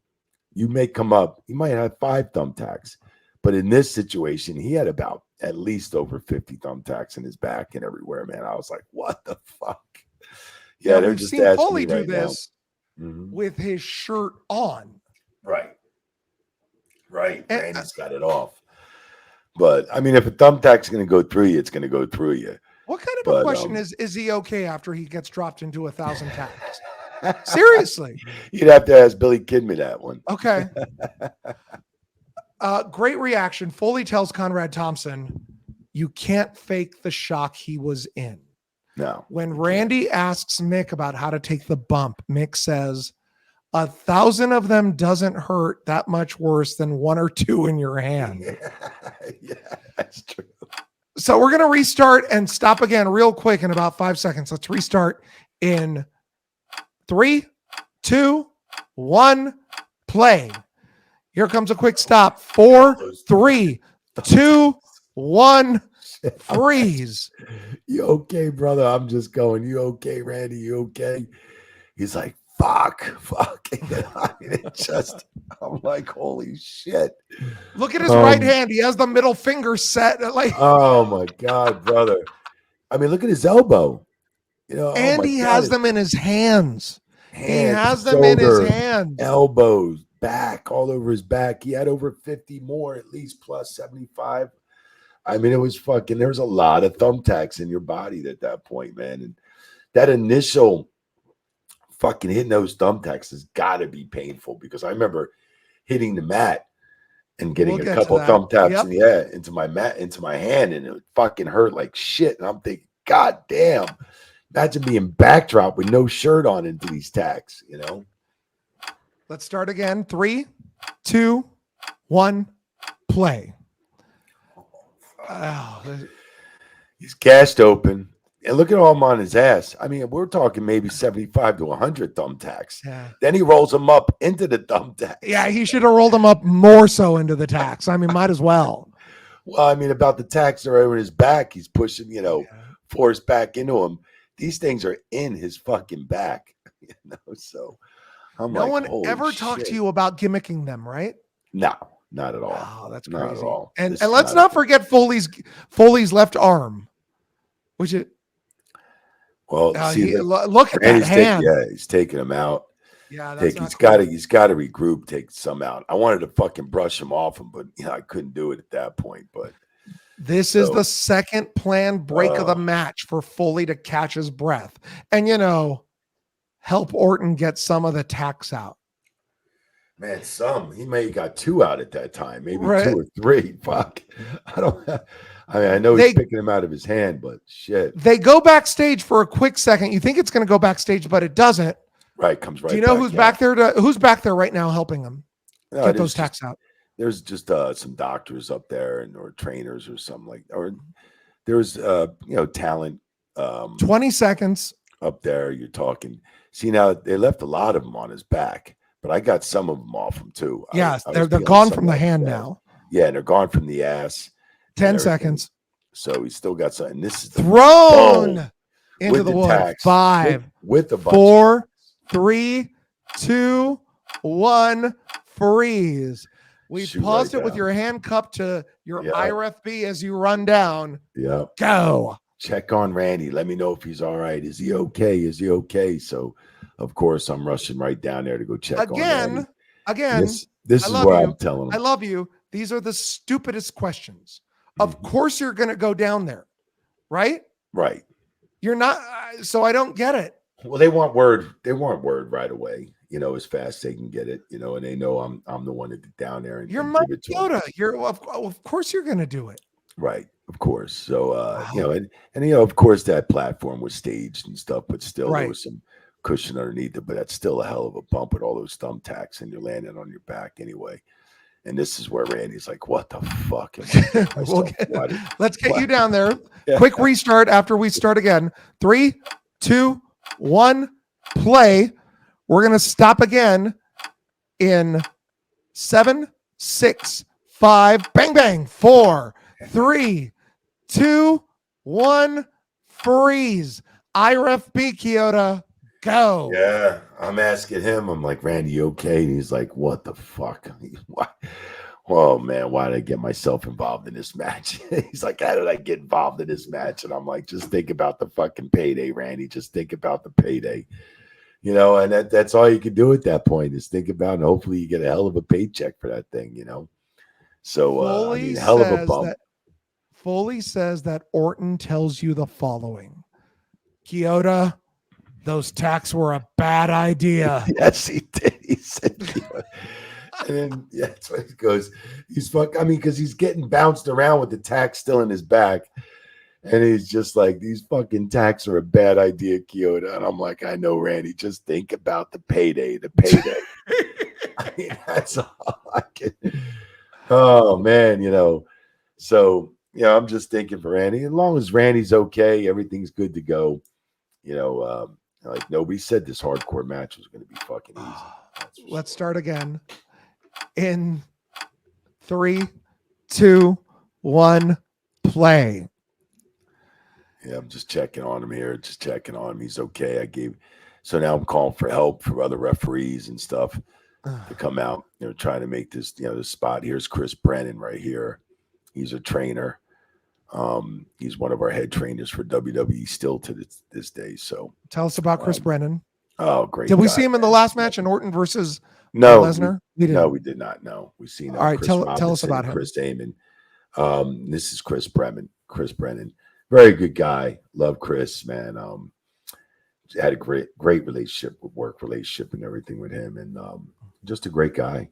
you may come up, you might have 5 thumbtacks. But in this situation, he had about at least over 50 thumbtacks in his back and everywhere, man. I was like, what the fuck? Yeah, they're just asking Foley me right do this with his shirt on. Right. Randy's got it off. But, I mean, if a thumbtack's going to go through you, it's going to go through you. What kind of a question is he okay after he gets dropped into 1,000 tacks? Seriously. You'd have to ask Billy Kidman that one. Okay. Great reaction. Foley tells Conrad Thompson, you can't fake the shock he was in. No. When Randy asks Mick about how to take the bump, Mick says, 1,000 of them doesn't hurt that much worse than 1 or 2 in your hand. Yeah, that's true. So we're going to restart and stop again real quick in about 5 seconds. Let's restart in 3, 2, 1, play. Here comes a quick stop. 4, 3, 2, 1, freeze. You okay, brother? I'm just going, you okay, Randy? You okay? He's like, fuck. I mean, I'm like, holy shit. Look at his right hand. He has the middle finger set. Oh my God, brother. I mean, look at his elbow. And he has them in his hands. He has them in his hands. Elbows, back, all over his back. He had over 50 more, at least plus 75. I mean, it was fucking, there's a lot of thumbtacks in your body at that point, man. And that initial fucking hitting those thumbtacks has got to be painful, because I remember hitting the mat and getting a couple thumbtacks into my hand, and it fucking hurt like shit. And I'm thinking, God damn, imagine being backdrop with no shirt on into these tacks, Let's start again. 3, 2, 1, play. He's gashed open. And look at all him on his ass. I mean, we're talking maybe 75 to 100 thumbtacks. Yeah. Then he rolls him up into the thumbtacks. Yeah, he should have rolled him up more so into the tacks. I mean, might as well. Well, I mean, about the tacks are over his back. He's pushing, Yeah. force back into him. These things are in his fucking back. So I'm No like, one holy ever shit. talked to you about gimmicking them, right? No, not at all. Oh, that's Not crazy. at all. And This and is let's not not forget Foley's left arm, which is Well, see, look at that Randy's hand. he's taking him out. Yeah, that's He's got to regroup, take some out. I wanted to fucking brush him off him, but I couldn't do it at that point. But this is the second planned break of the match for Foley to catch his breath and help Orton get some of the tacks out. Man, he may have got 2 out at that time, maybe 2 or 3. Fuck, I know he's picking him out of his hand, but shit. They go backstage for a quick second. You think it's going to go backstage, but it doesn't. Right, comes right. Do you know who's back there? Who's back there right now helping him get those tacks out? There's just some doctors up there or trainers or something or there's talent. 20 seconds up there. You're talking. See, now they left a lot of them on his back, but I got some of them off him too. Yes, they're gone from the hand now. Yeah, and they're gone from the ass. 10 seconds. So he's still got something. This is thrown into the wood. 5 with a 4, 3, 2, 1. Freeze. We paused it with your hand cupped to your IRFB as you run down. Yeah. Go. Check on Randy. Let me know if he's all right. Is he okay? Is he okay? So, of course, I'm rushing right down there to go check on Randy. Again, this is what I'm telling him. I love you. These are the stupidest questions. Of course you're going to go down there, right? Right. You're not. So I don't get it. Well, they want word. They want word right away. As fast as they can get it. And they know I'm the one to get down there and you're Mike Chioda. Of course you're going to do it. Right. Of course. So and of course that platform was staged and stuff, but still there was some cushion underneath it. But that's still a hell of a bump with all those thumbtacks and you're landing on your back anyway. And this is where Randy's like, what the fuck? Let's get you down there. Quick restart after we start again. 3, 2, 1, play. We're going to stop again in 7, 6, 5, bang, bang, 4, 3, 2, 1, freeze. IRFB Chioda, go. Yeah, I'm asking him. I'm like, Randy, you okay? And he's like, what the fuck? Oh, man, why did I get myself involved in this match? He's like, how did I get involved in this match? And I'm like, just think about the fucking payday, Randy. Just think about the payday. And that's all you can do at that point is think about, and hopefully you get a hell of a paycheck for that thing, So, hell of a bump. Foley says that Orton tells you the following. Chioda, those tacks were a bad idea. Yes, he did. He said, and then, that's what he goes. Because he's getting bounced around with the tack still in his back. And he's just like, these fucking tacks are a bad idea, Chioda. And I'm like, I know, Randy. Just think about the payday. That's all I can. Oh, man, So, I'm just thinking for Randy. As long as Randy's okay, everything's good to go. Like nobody said this hardcore match was going to be fucking easy. Let's start again. In 3, 2, 1, play. Yeah, I'm just checking on him here. Just checking on him. He's okay. So now I'm calling for help for other referees and stuff to come out. Trying to make this, this spot. Here's Chris Brennan right here. He's a trainer. He's one of our head trainers for WWE still to this day. So tell us about Chris Brennan. Oh, great. Did we see him in the last match in Orton versus Lesnar? We didn't. No, we did not. No, we've seen him. All right, tell us about him. Chris Damon. This is Chris Brennan. Very good guy. Love Chris, man. Had a great relationship, work relationship and everything with him. And just a great guy,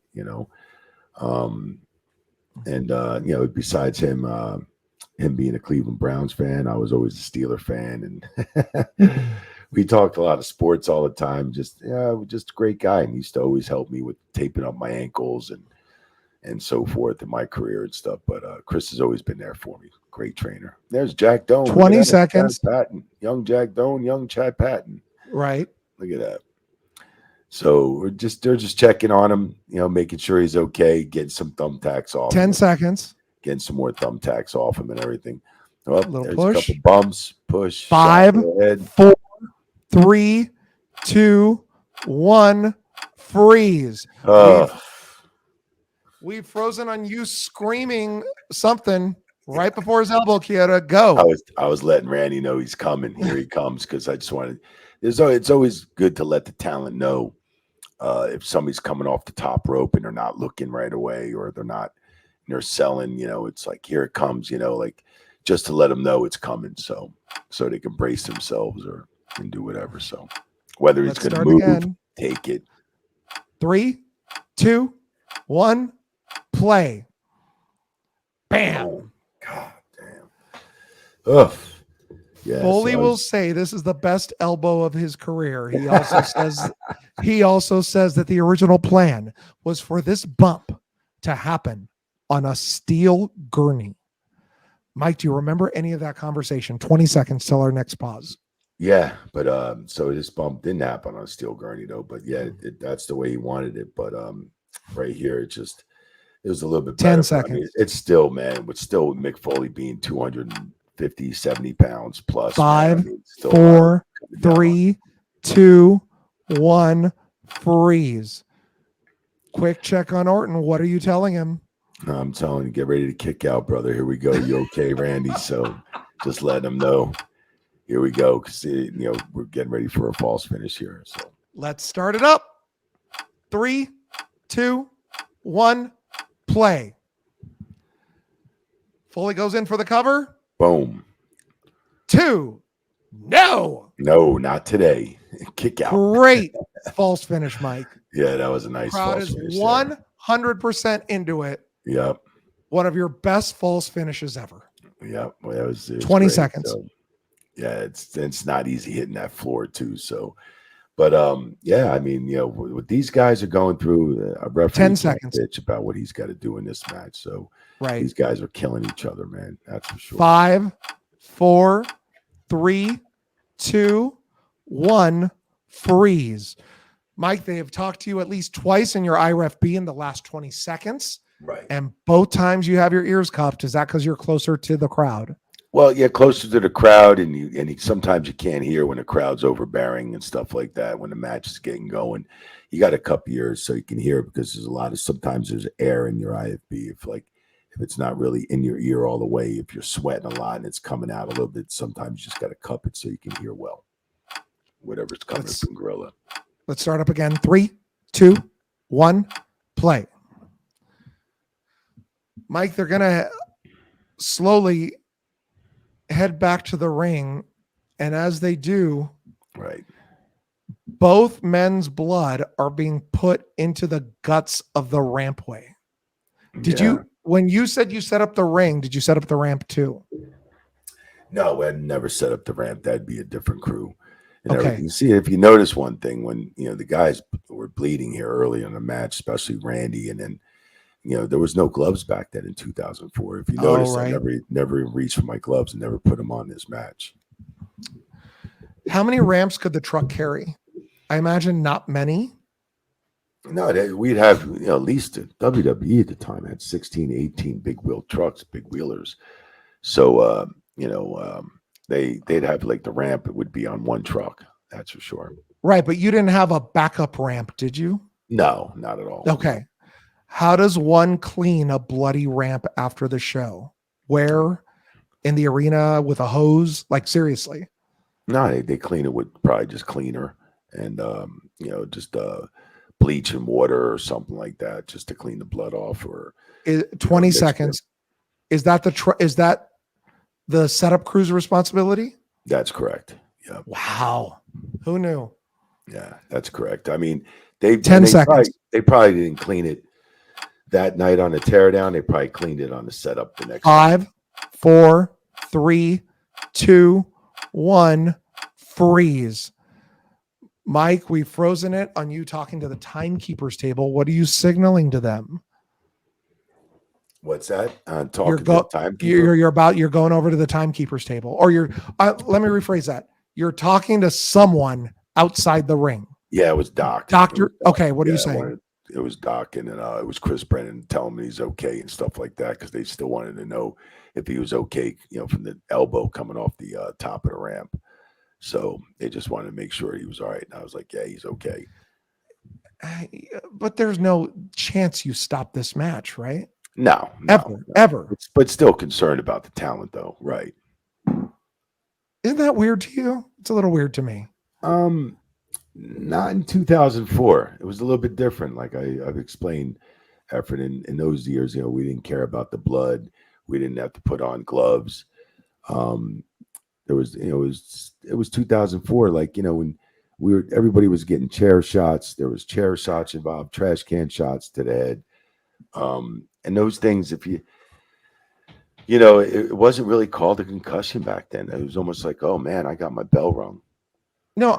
besides him being a Cleveland Browns fan, I was always a Steeler fan. And we talked a lot of sports all the time. Just a great guy. And he used to always help me with taping up my ankles and so forth in my career and stuff. But Chris has always been there for me. Great trainer. There's Jack Doan. 20 seconds. Chad Patton. Young Jack Doan, young Chad Patton. Right. Look at that. So they're just checking on him, making sure he's okay, getting some thumbtacks off. 10 seconds. Getting some more thumbtacks off him and everything. Well, there's push. a couple bumps, push. 5, 4, 3, 2, 1, freeze. We've frozen on you screaming something right before his elbow, Chioda. Go. I was letting Randy know he's coming. Here he comes, because I just wanted. It's always good to let the talent know if somebody's coming off the top rope and they're not looking right away, or they're selling. It's like, here it comes. Like, just to let them know it's coming, so they can brace themselves or can do whatever. So whether he's going to move, again. Take it. 3, 2, 1, play. Bam. Oh, God damn. Ugh. Yeah, Foley will say this is the best elbow of his career. He also says that the original plan was for this bump to happen on a steel gurney. Mike, do you remember any of that conversation? 20 seconds till our next pause. Yeah, but so this bump didn't happen on a steel gurney though. But yeah, that's the way he wanted it. But right here, it was a little bit better. 10 seconds. I mean, it's still, man, but still Mick Foley being 250, 70 pounds plus. 5, 4, 3, 2, 1, freeze. Quick check on Orton. What are you telling him? I'm telling you, get ready to kick out, brother. Here we go. You okay, Randy? So just letting him know. Here we go, because we're getting ready for a false finish here. So let's start it up. 3, 2, 1, play. Foley goes in for the cover. Boom. 2. No, not today. Kick out. Great false finish, Mike. Yeah, that was a nice crowd false finish. 100% into it. Yep. One of your best false finishes ever. Yep. Well, it was 20 great. seconds. So, yeah, it's not easy hitting that floor too. So, but yeah, I mean, what these guys are going through, a referee 10 seconds bitch about what he's got to do in this match. So, right, these guys are killing each other, man. That's for sure. 5, 4, 3, 2, 1, freeze. Mike, they have talked to you at least twice in your IRFB in the last 20 seconds. Right. And both times you have your ears cupped. Is that because you're closer to the crowd? Well, yeah, closer to the crowd, and sometimes you can't hear when the crowd's overbearing and stuff like that. When the match is getting going, you got to cup your ears so you can hear it, because sometimes there's air in your IFB. If it's not really in your ear all the way, if you're sweating a lot and it's coming out a little bit, sometimes you just got to cup it so you can hear well, whatever's coming from Gorilla. Let's start up again. 3, 2, 1, play. Mike, they're going to slowly head back to the ring. And as they do, right, both men's blood are being put into the guts of the rampway. When you said you set up the ring, did you set up the ramp too? No, I'd never set up the ramp. That'd be a different crew. And okay. Everything. See, if you notice one thing, when the guys were bleeding here early in the match, especially Randy, and then there was no gloves back then in 2004. If you notice, right. I never reached for my gloves and never put them on this match. How many ramps could the truck carry? I imagine not many. No, we'd have at least WWE at the time had 16, 18 big wheel trucks, big wheelers. So they'd have like the ramp. It would be on one truck. That's for sure. Right, but you didn't have a backup ramp, did you? No, not at all. Okay. How does one clean a bloody ramp after the show? Where? In the arena with a hose? Like, seriously? No, they clean it with probably just cleaner and just bleach and water or something like that, just to clean the blood off. Or 20 seconds. Is that the setup crew's responsibility? That's correct. Yeah. Wow. Who knew? Yeah, that's correct. I mean, 10 seconds. They probably didn't clean it that night on the teardown. They probably cleaned it on the setup the next 5, 4, 3, 2, 1, freeze. Mike, we've frozen it on you talking to the timekeepers table. What are you signaling to them? What's that? You're Talking to the timekeeper. you're going over to the timekeeper's table, or you're. Let me rephrase that. You're talking to someone outside the ring. Yeah, it was Doc. Doctor. Okay, what are you Yeah, saying? it was Doc, and then it was Chris Brennan telling me he's okay and stuff like that because they still wanted to know if he was okay, from the elbow coming off the top of the ramp. So they just wanted to make sure he was all right. And I was like, yeah, he's okay. But there's no chance you stop this match, right? No, Ever. But still concerned about the talent, though, right? Isn't that weird to you? It's a little weird to me. Not in 2004. It was a little bit different. Like I've explained, Efren, in those years, we didn't care about the blood. We didn't have to put on gloves. There was, it was 2004. Like, when everybody was getting chair shots. There was chair shots involved, trash can shots to the head. And those things, if it wasn't really called a concussion back then. It was almost like, oh man, I got my bell rung. No,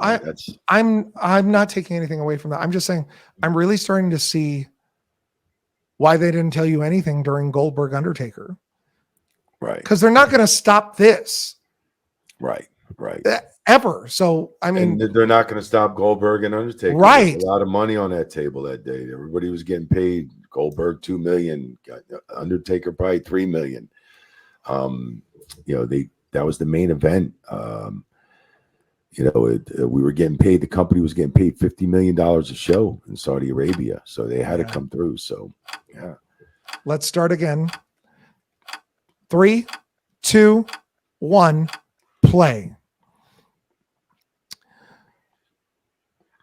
I'm not taking anything away from that. I'm just saying I'm really starting to see why they didn't tell you anything during Goldberg Undertaker. Right. Because they're not going to stop this. Right. Ever. So, I mean, and they're not going to stop Goldberg and Undertaker. Right. There's a lot of money on that table that day. Everybody was getting paid. Goldberg $2 million, Undertaker probably $3 million. That was the main event. We were getting paid. The company was getting paid $50 million a show in Saudi Arabia, so they had to come through. So, yeah. Let's start again. 3, 2, 1, play.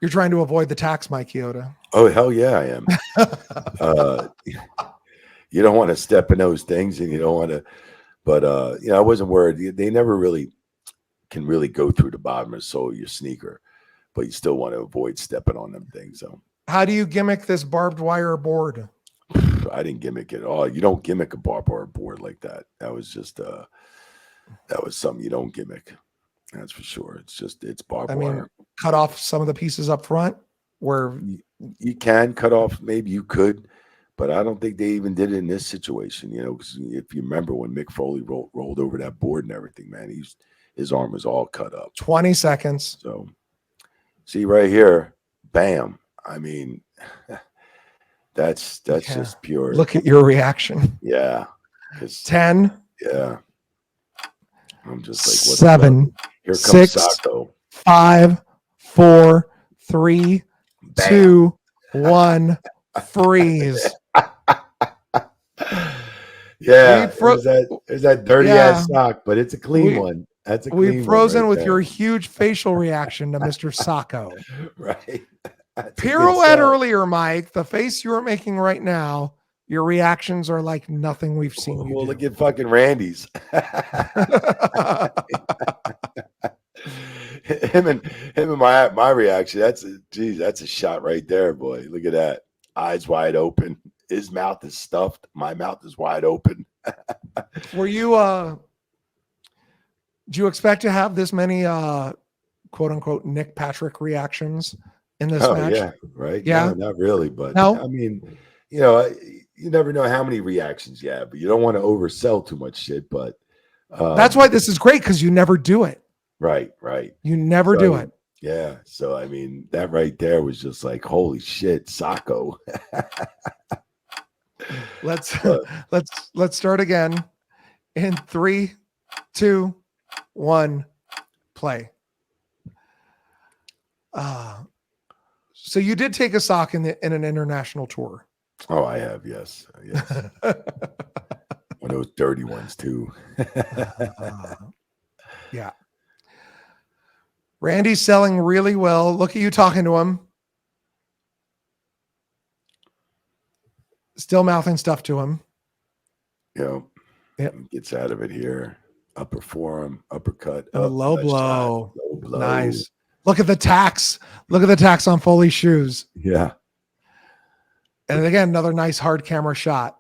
You're trying to avoid the tax, Mike Chioda. Oh, hell yeah, I am. You don't want to step in those things, and you don't want to. But I wasn't worried. They never really can really go through the bottom of the sole of your sneaker, but you still want to avoid stepping on them things. So, how do you gimmick this barbed wire board? I didn't gimmick it at all. You don't gimmick a barbed wire board like that. That was just that was something you don't gimmick. That's for sure. It's barbed wire. Cut off some of the pieces up front where you can cut off. Maybe you could, but I don't think they even did it in this situation. Because if you remember when Mick Foley rolled over that board and everything, man, his arm was all cut up. 20 seconds. So, see right here, bam. I mean, that's just pure. Look at your reaction. Yeah. 10. Yeah. I'm just like, what? 7. Here comes 6. Sacco. 5, 4, 3, Bam. 2, 1. Freeze. Yeah, there's that dirty ass sock, but it's a clean one. That's a clean We've frozen right with there. your huge facial reaction to Mr. Sacco. Right. Pirouette earlier, Mike. The face you are making right now, your reactions are like nothing we've seen you do. Look at fucking Randy's. him and my reaction. That's a shot right there, boy. Look at that. Eyes wide open. His mouth is stuffed. My mouth is wide open. Were you do you expect to have this many quote unquote Nick Patrick reactions in this match? Yeah, right. Yeah, no, not really, but no. I mean, you never know how many reactions you have, but you don't want to oversell too much shit. But that's why this is great, because you never do it. Right. You never do it. Yeah. So I mean, that right there was just like, holy shit, Sacco. Let's start again in 3, 2, 1, play. So you did take a sock in an international tour. Oh, I have, yes. One of those dirty ones too. Yeah. Randy's selling really well. Look at you talking to him. Still mouthing stuff to him. Yep. Gets out of it here. Upper forearm, uppercut. Low blow. Nice. Look at the tax. Look at the tax on Foley's shoes. Yeah. And again, another nice hard camera shot.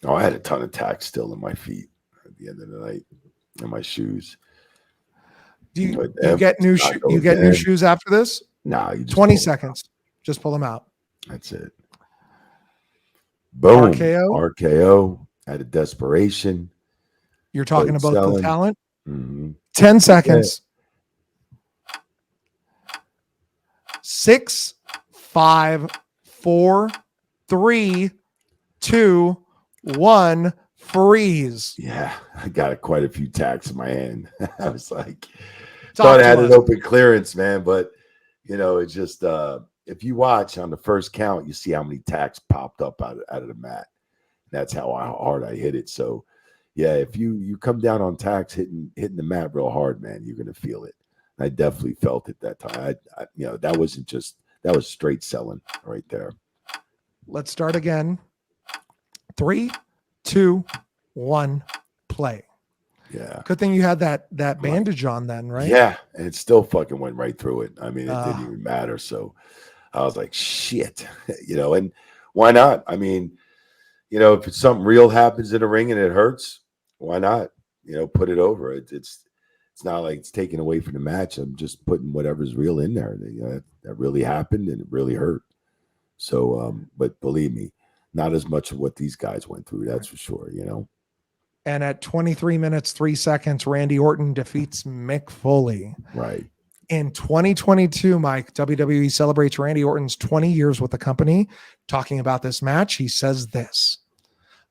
Oh, I had a ton of tax still in my feet at the end of the night in my shoes. Do you get new shoes after this? No, you just 20 seconds. Just pull them out. That's it. Boom. RKO. out of desperation. You're talking Wasn't about the selling. talent. Mm-hmm. 10 Yeah. seconds. 6, 5, 4, 3, 2, 1. Freeze. Yeah, I got quite a few tacks in my hand. I was like, Talk thought I to had us. an open clearance, man. But it's just if you watch on the first count, you see how many tacks popped up out of the mat. That's how hard I hit it. So, yeah, if you come down on tacks hitting the mat real hard, man, you're gonna feel it. I definitely felt it that time. That wasn't just that was straight selling right there. Let's start again. 3, 2, 1. Play. Yeah. Good thing you had that bandage on then, right? Yeah, and it still fucking went right through it. I mean, it didn't Uh, even matter. So I was like, shit, and why not? I mean, if it's something real happens in a ring and it hurts, why not? Put it over. It's not like it's taken away from the match. I'm just putting whatever's real in there. That really happened and it really hurt. So, but believe me, not as much of what these guys went through. That's for sure. and at 23 minutes, 3 seconds, Randy Orton defeats Mick Foley. Right. In 2022, Mike, WWE celebrates Randy Orton's 20 years with the company. Talking about this match, he says this: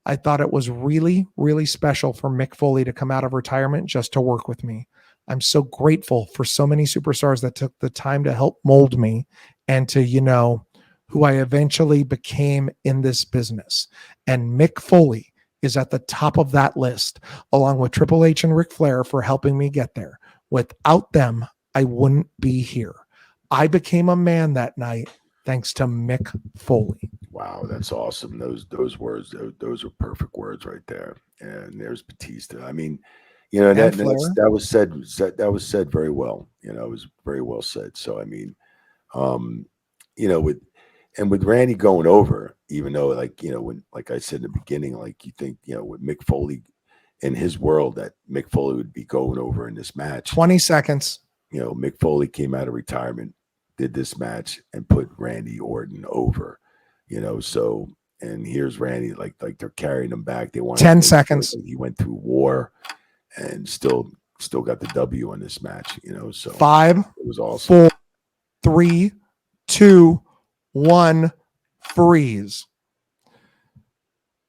I thought it was really, really special for Mick Foley to come out of retirement just to work with me. I'm so grateful for so many superstars that took the time to help mold me and to, who I eventually became in this business. And Mick Foley is at the top of that list, along with Triple H and Ric Flair for helping me get there. Without them, I wouldn't be here. I became a man that night thanks to Mick Foley. Wow, that's awesome. Those words, those are perfect words right there. And there's Batista. I mean, that was said very well. It was very well said. So I mean, with Randy going over, even though when like I said in the beginning, like you think with Mick Foley in his world that Mick Foley would be going over in this match. 20 seconds. Mick Foley came out of retirement, did this match, and put Randy Orton over. So and here's Randy, like they're carrying him back. They want 10 seconds. He went through war and still got the W in this match. So 5, it was awesome. 4, 3, 2, 1. Freeze.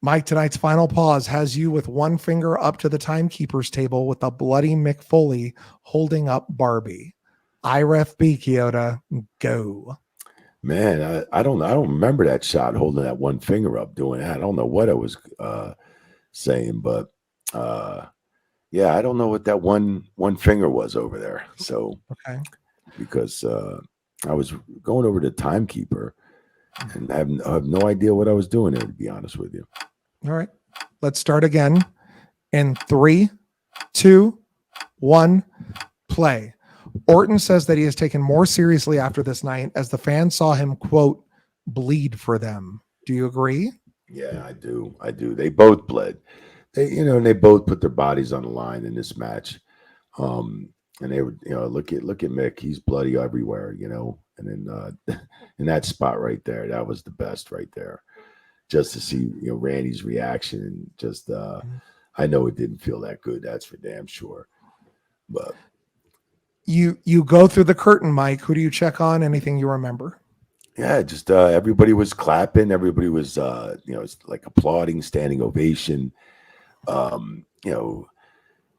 Mike, tonight's final pause has you with one finger up to the timekeeper's table with a bloody Mick Foley holding up Barbie. IREF-B, Chioda, go. Man, I don't remember that shot holding that one finger up doing that. I don't know what I was saying, but yeah, I don't know what that one finger was over there. So okay, because I was going over to timekeeper and I have no idea what I was doing there, to be honest with you. All right, let's start again in 3, 2, 1, play. Orton says that he has taken more seriously after this night as the fans saw him, quote, bleed for them. Do you agree? Yeah, I do. They both bled. And they both put their bodies on the line in this match. And they would, look at Mick. He's bloody everywhere, and then in that spot right there, that was the best right there. Just to see, Randy's reaction and just, I know it didn't feel that good. That's for damn sure. But you go through the curtain, Mike. Who do you check on? Anything you remember? Yeah, just everybody was clapping. Everybody was, it's like applauding, standing ovation.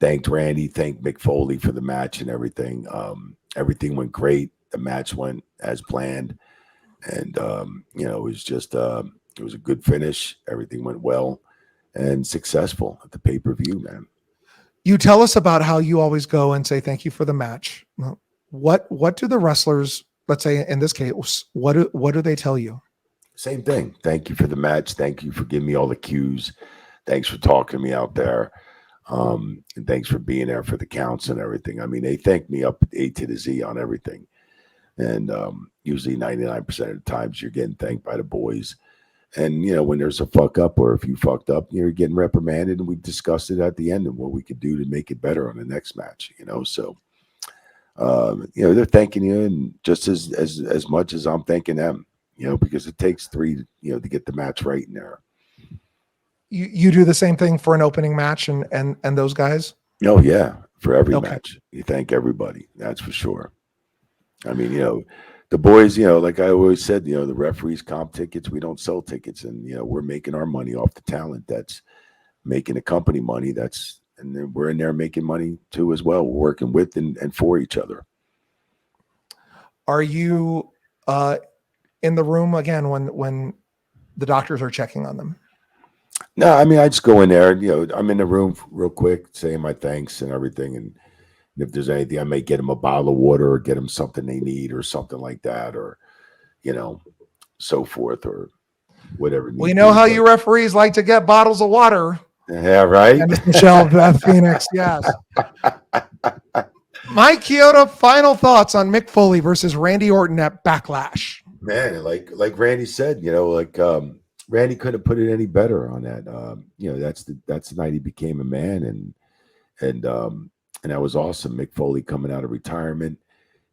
Thanked Randy, thanked Mick Foley for the match and everything. Everything went great. The match went as planned, and it was just it was a good finish. Everything went well and successful at the pay-per-view, man. You tell us about how you always go and say thank you for the match. What do the wrestlers, let's say in this case, what do they tell you? Same thing. Thank you for the match. Thank you for giving me all the cues. Thanks for talking to me out there. And thanks for being there for the counts and everything. I mean, they thank me up A to the Z on everything. And usually 99% of the times you're getting thanked by the boys. And, when there's a fuck up or if you fucked up, you're getting reprimanded. And we discussed it at the end and what we could do to make it better on the next match, So, they're thanking you and just as much as I'm thanking them, because it takes 3, to get the match right in there. You do the same thing for an opening match and those guys? Oh yeah, for every Okay. match. You thank everybody. That's for sure. I mean, the boys, like I always said, the referees comp tickets, we don't sell tickets, and we're making our money off the talent that's making the company money. And then we're in there making money too as well. We're working with and for each other. Are you in the room again when the doctors are checking on them? No, I mean, I just go in there, I'm in the room real quick, saying my thanks and everything. And if there's anything, I may get them a bottle of water or get them something they need or something like that, or, so forth, or whatever. We know how you referees like to get bottles of water. Yeah, right. And Michelle Phoenix, yes. Mike Chioda, final thoughts on Mick Foley versus Randy Orton at Backlash. Man, like Randy said, Randy couldn't put it any better on that. That's the night he became a man, and that was awesome. Mick Foley coming out of retirement.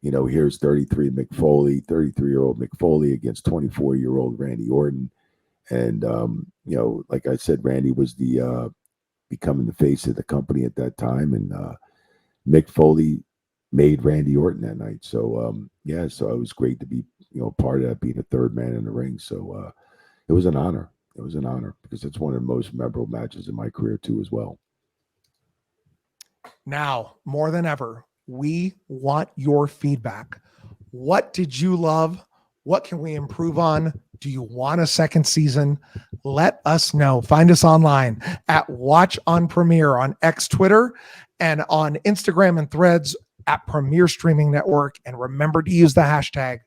Here's 33-year-old Mick Foley against 24-year-old Randy Orton. And like I said, Randy was the becoming the face of the company at that time, and Mick Foley made Randy Orton that night. So so it was great to be part of that, being the third man in the ring. So it was an honor. It was an honor because it's one of the most memorable matches in my career too, as well. Now, more than ever, we want your feedback. What did you love? What can we improve on? Do you want a second season? Let us know. Find us online at Watch on Premiere on X Twitter and on Instagram and Threads at Premiere Streaming Network. And remember to use the hashtag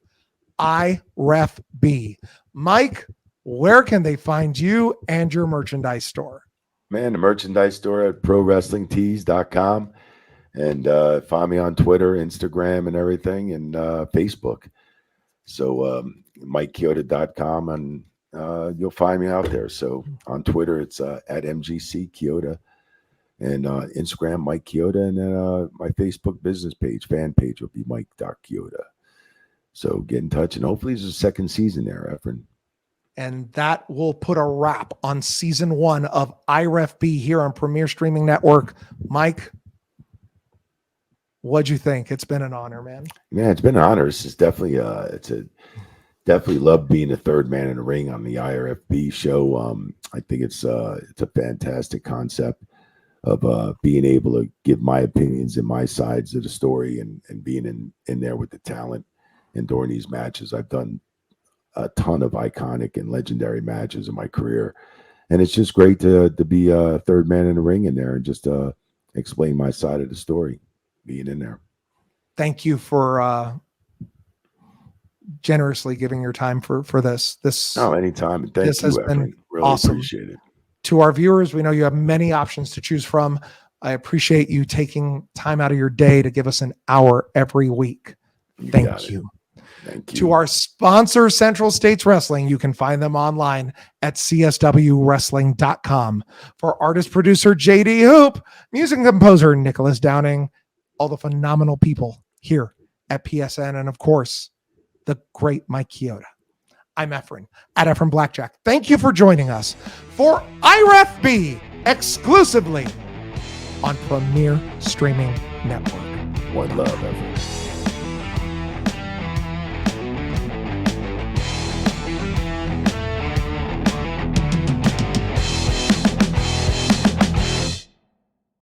IRefB. Mike, where can they find you and your merchandise store? Man, the merchandise store at ProWrestlingTees.com, and find me on Twitter, Instagram, and everything, and Facebook. So MikeChioda.com, and you'll find me out there. So on Twitter, it's at MGC Chioda, and Instagram, Mike Chioda, and then my Facebook business page, fan page, will be Mike.Chioda. So get in touch, and hopefully there's a second season there, Efren. And that will put a wrap on season 1 of IRefB here on Premiere Streaming Network. Mike, what'd you think? It's been an honor, man. Yeah, it's been an honor. This is definitely definitely love being the third man in the ring on the IRefB show. I think it's a fantastic concept of being able to give my opinions and my sides of the story, and being in there with the talent. And during these matches, I've done a ton of iconic and legendary matches in my career, and it's just great to be a third man in the ring in there and just explain my side of the story, being in there. Thank you for generously giving your time for this. Anytime. Thank you, Efren. Really awesome. Appreciate it. To our viewers, we know you have many options to choose from. I appreciate you taking time out of your day to give us an hour every week. Thank you. Thank you. To our sponsor, Central States Wrestling, you can find them online at cswwrestling.com. For artist producer JD Hoop, music composer Nicholas Downing, all the phenomenal people here at PSN, and of course, the great Mike Chioda. I'm Efren at Efren Blackjack. Thank you for joining us for IRefB exclusively on Premiere Streaming Network. One love, Efren.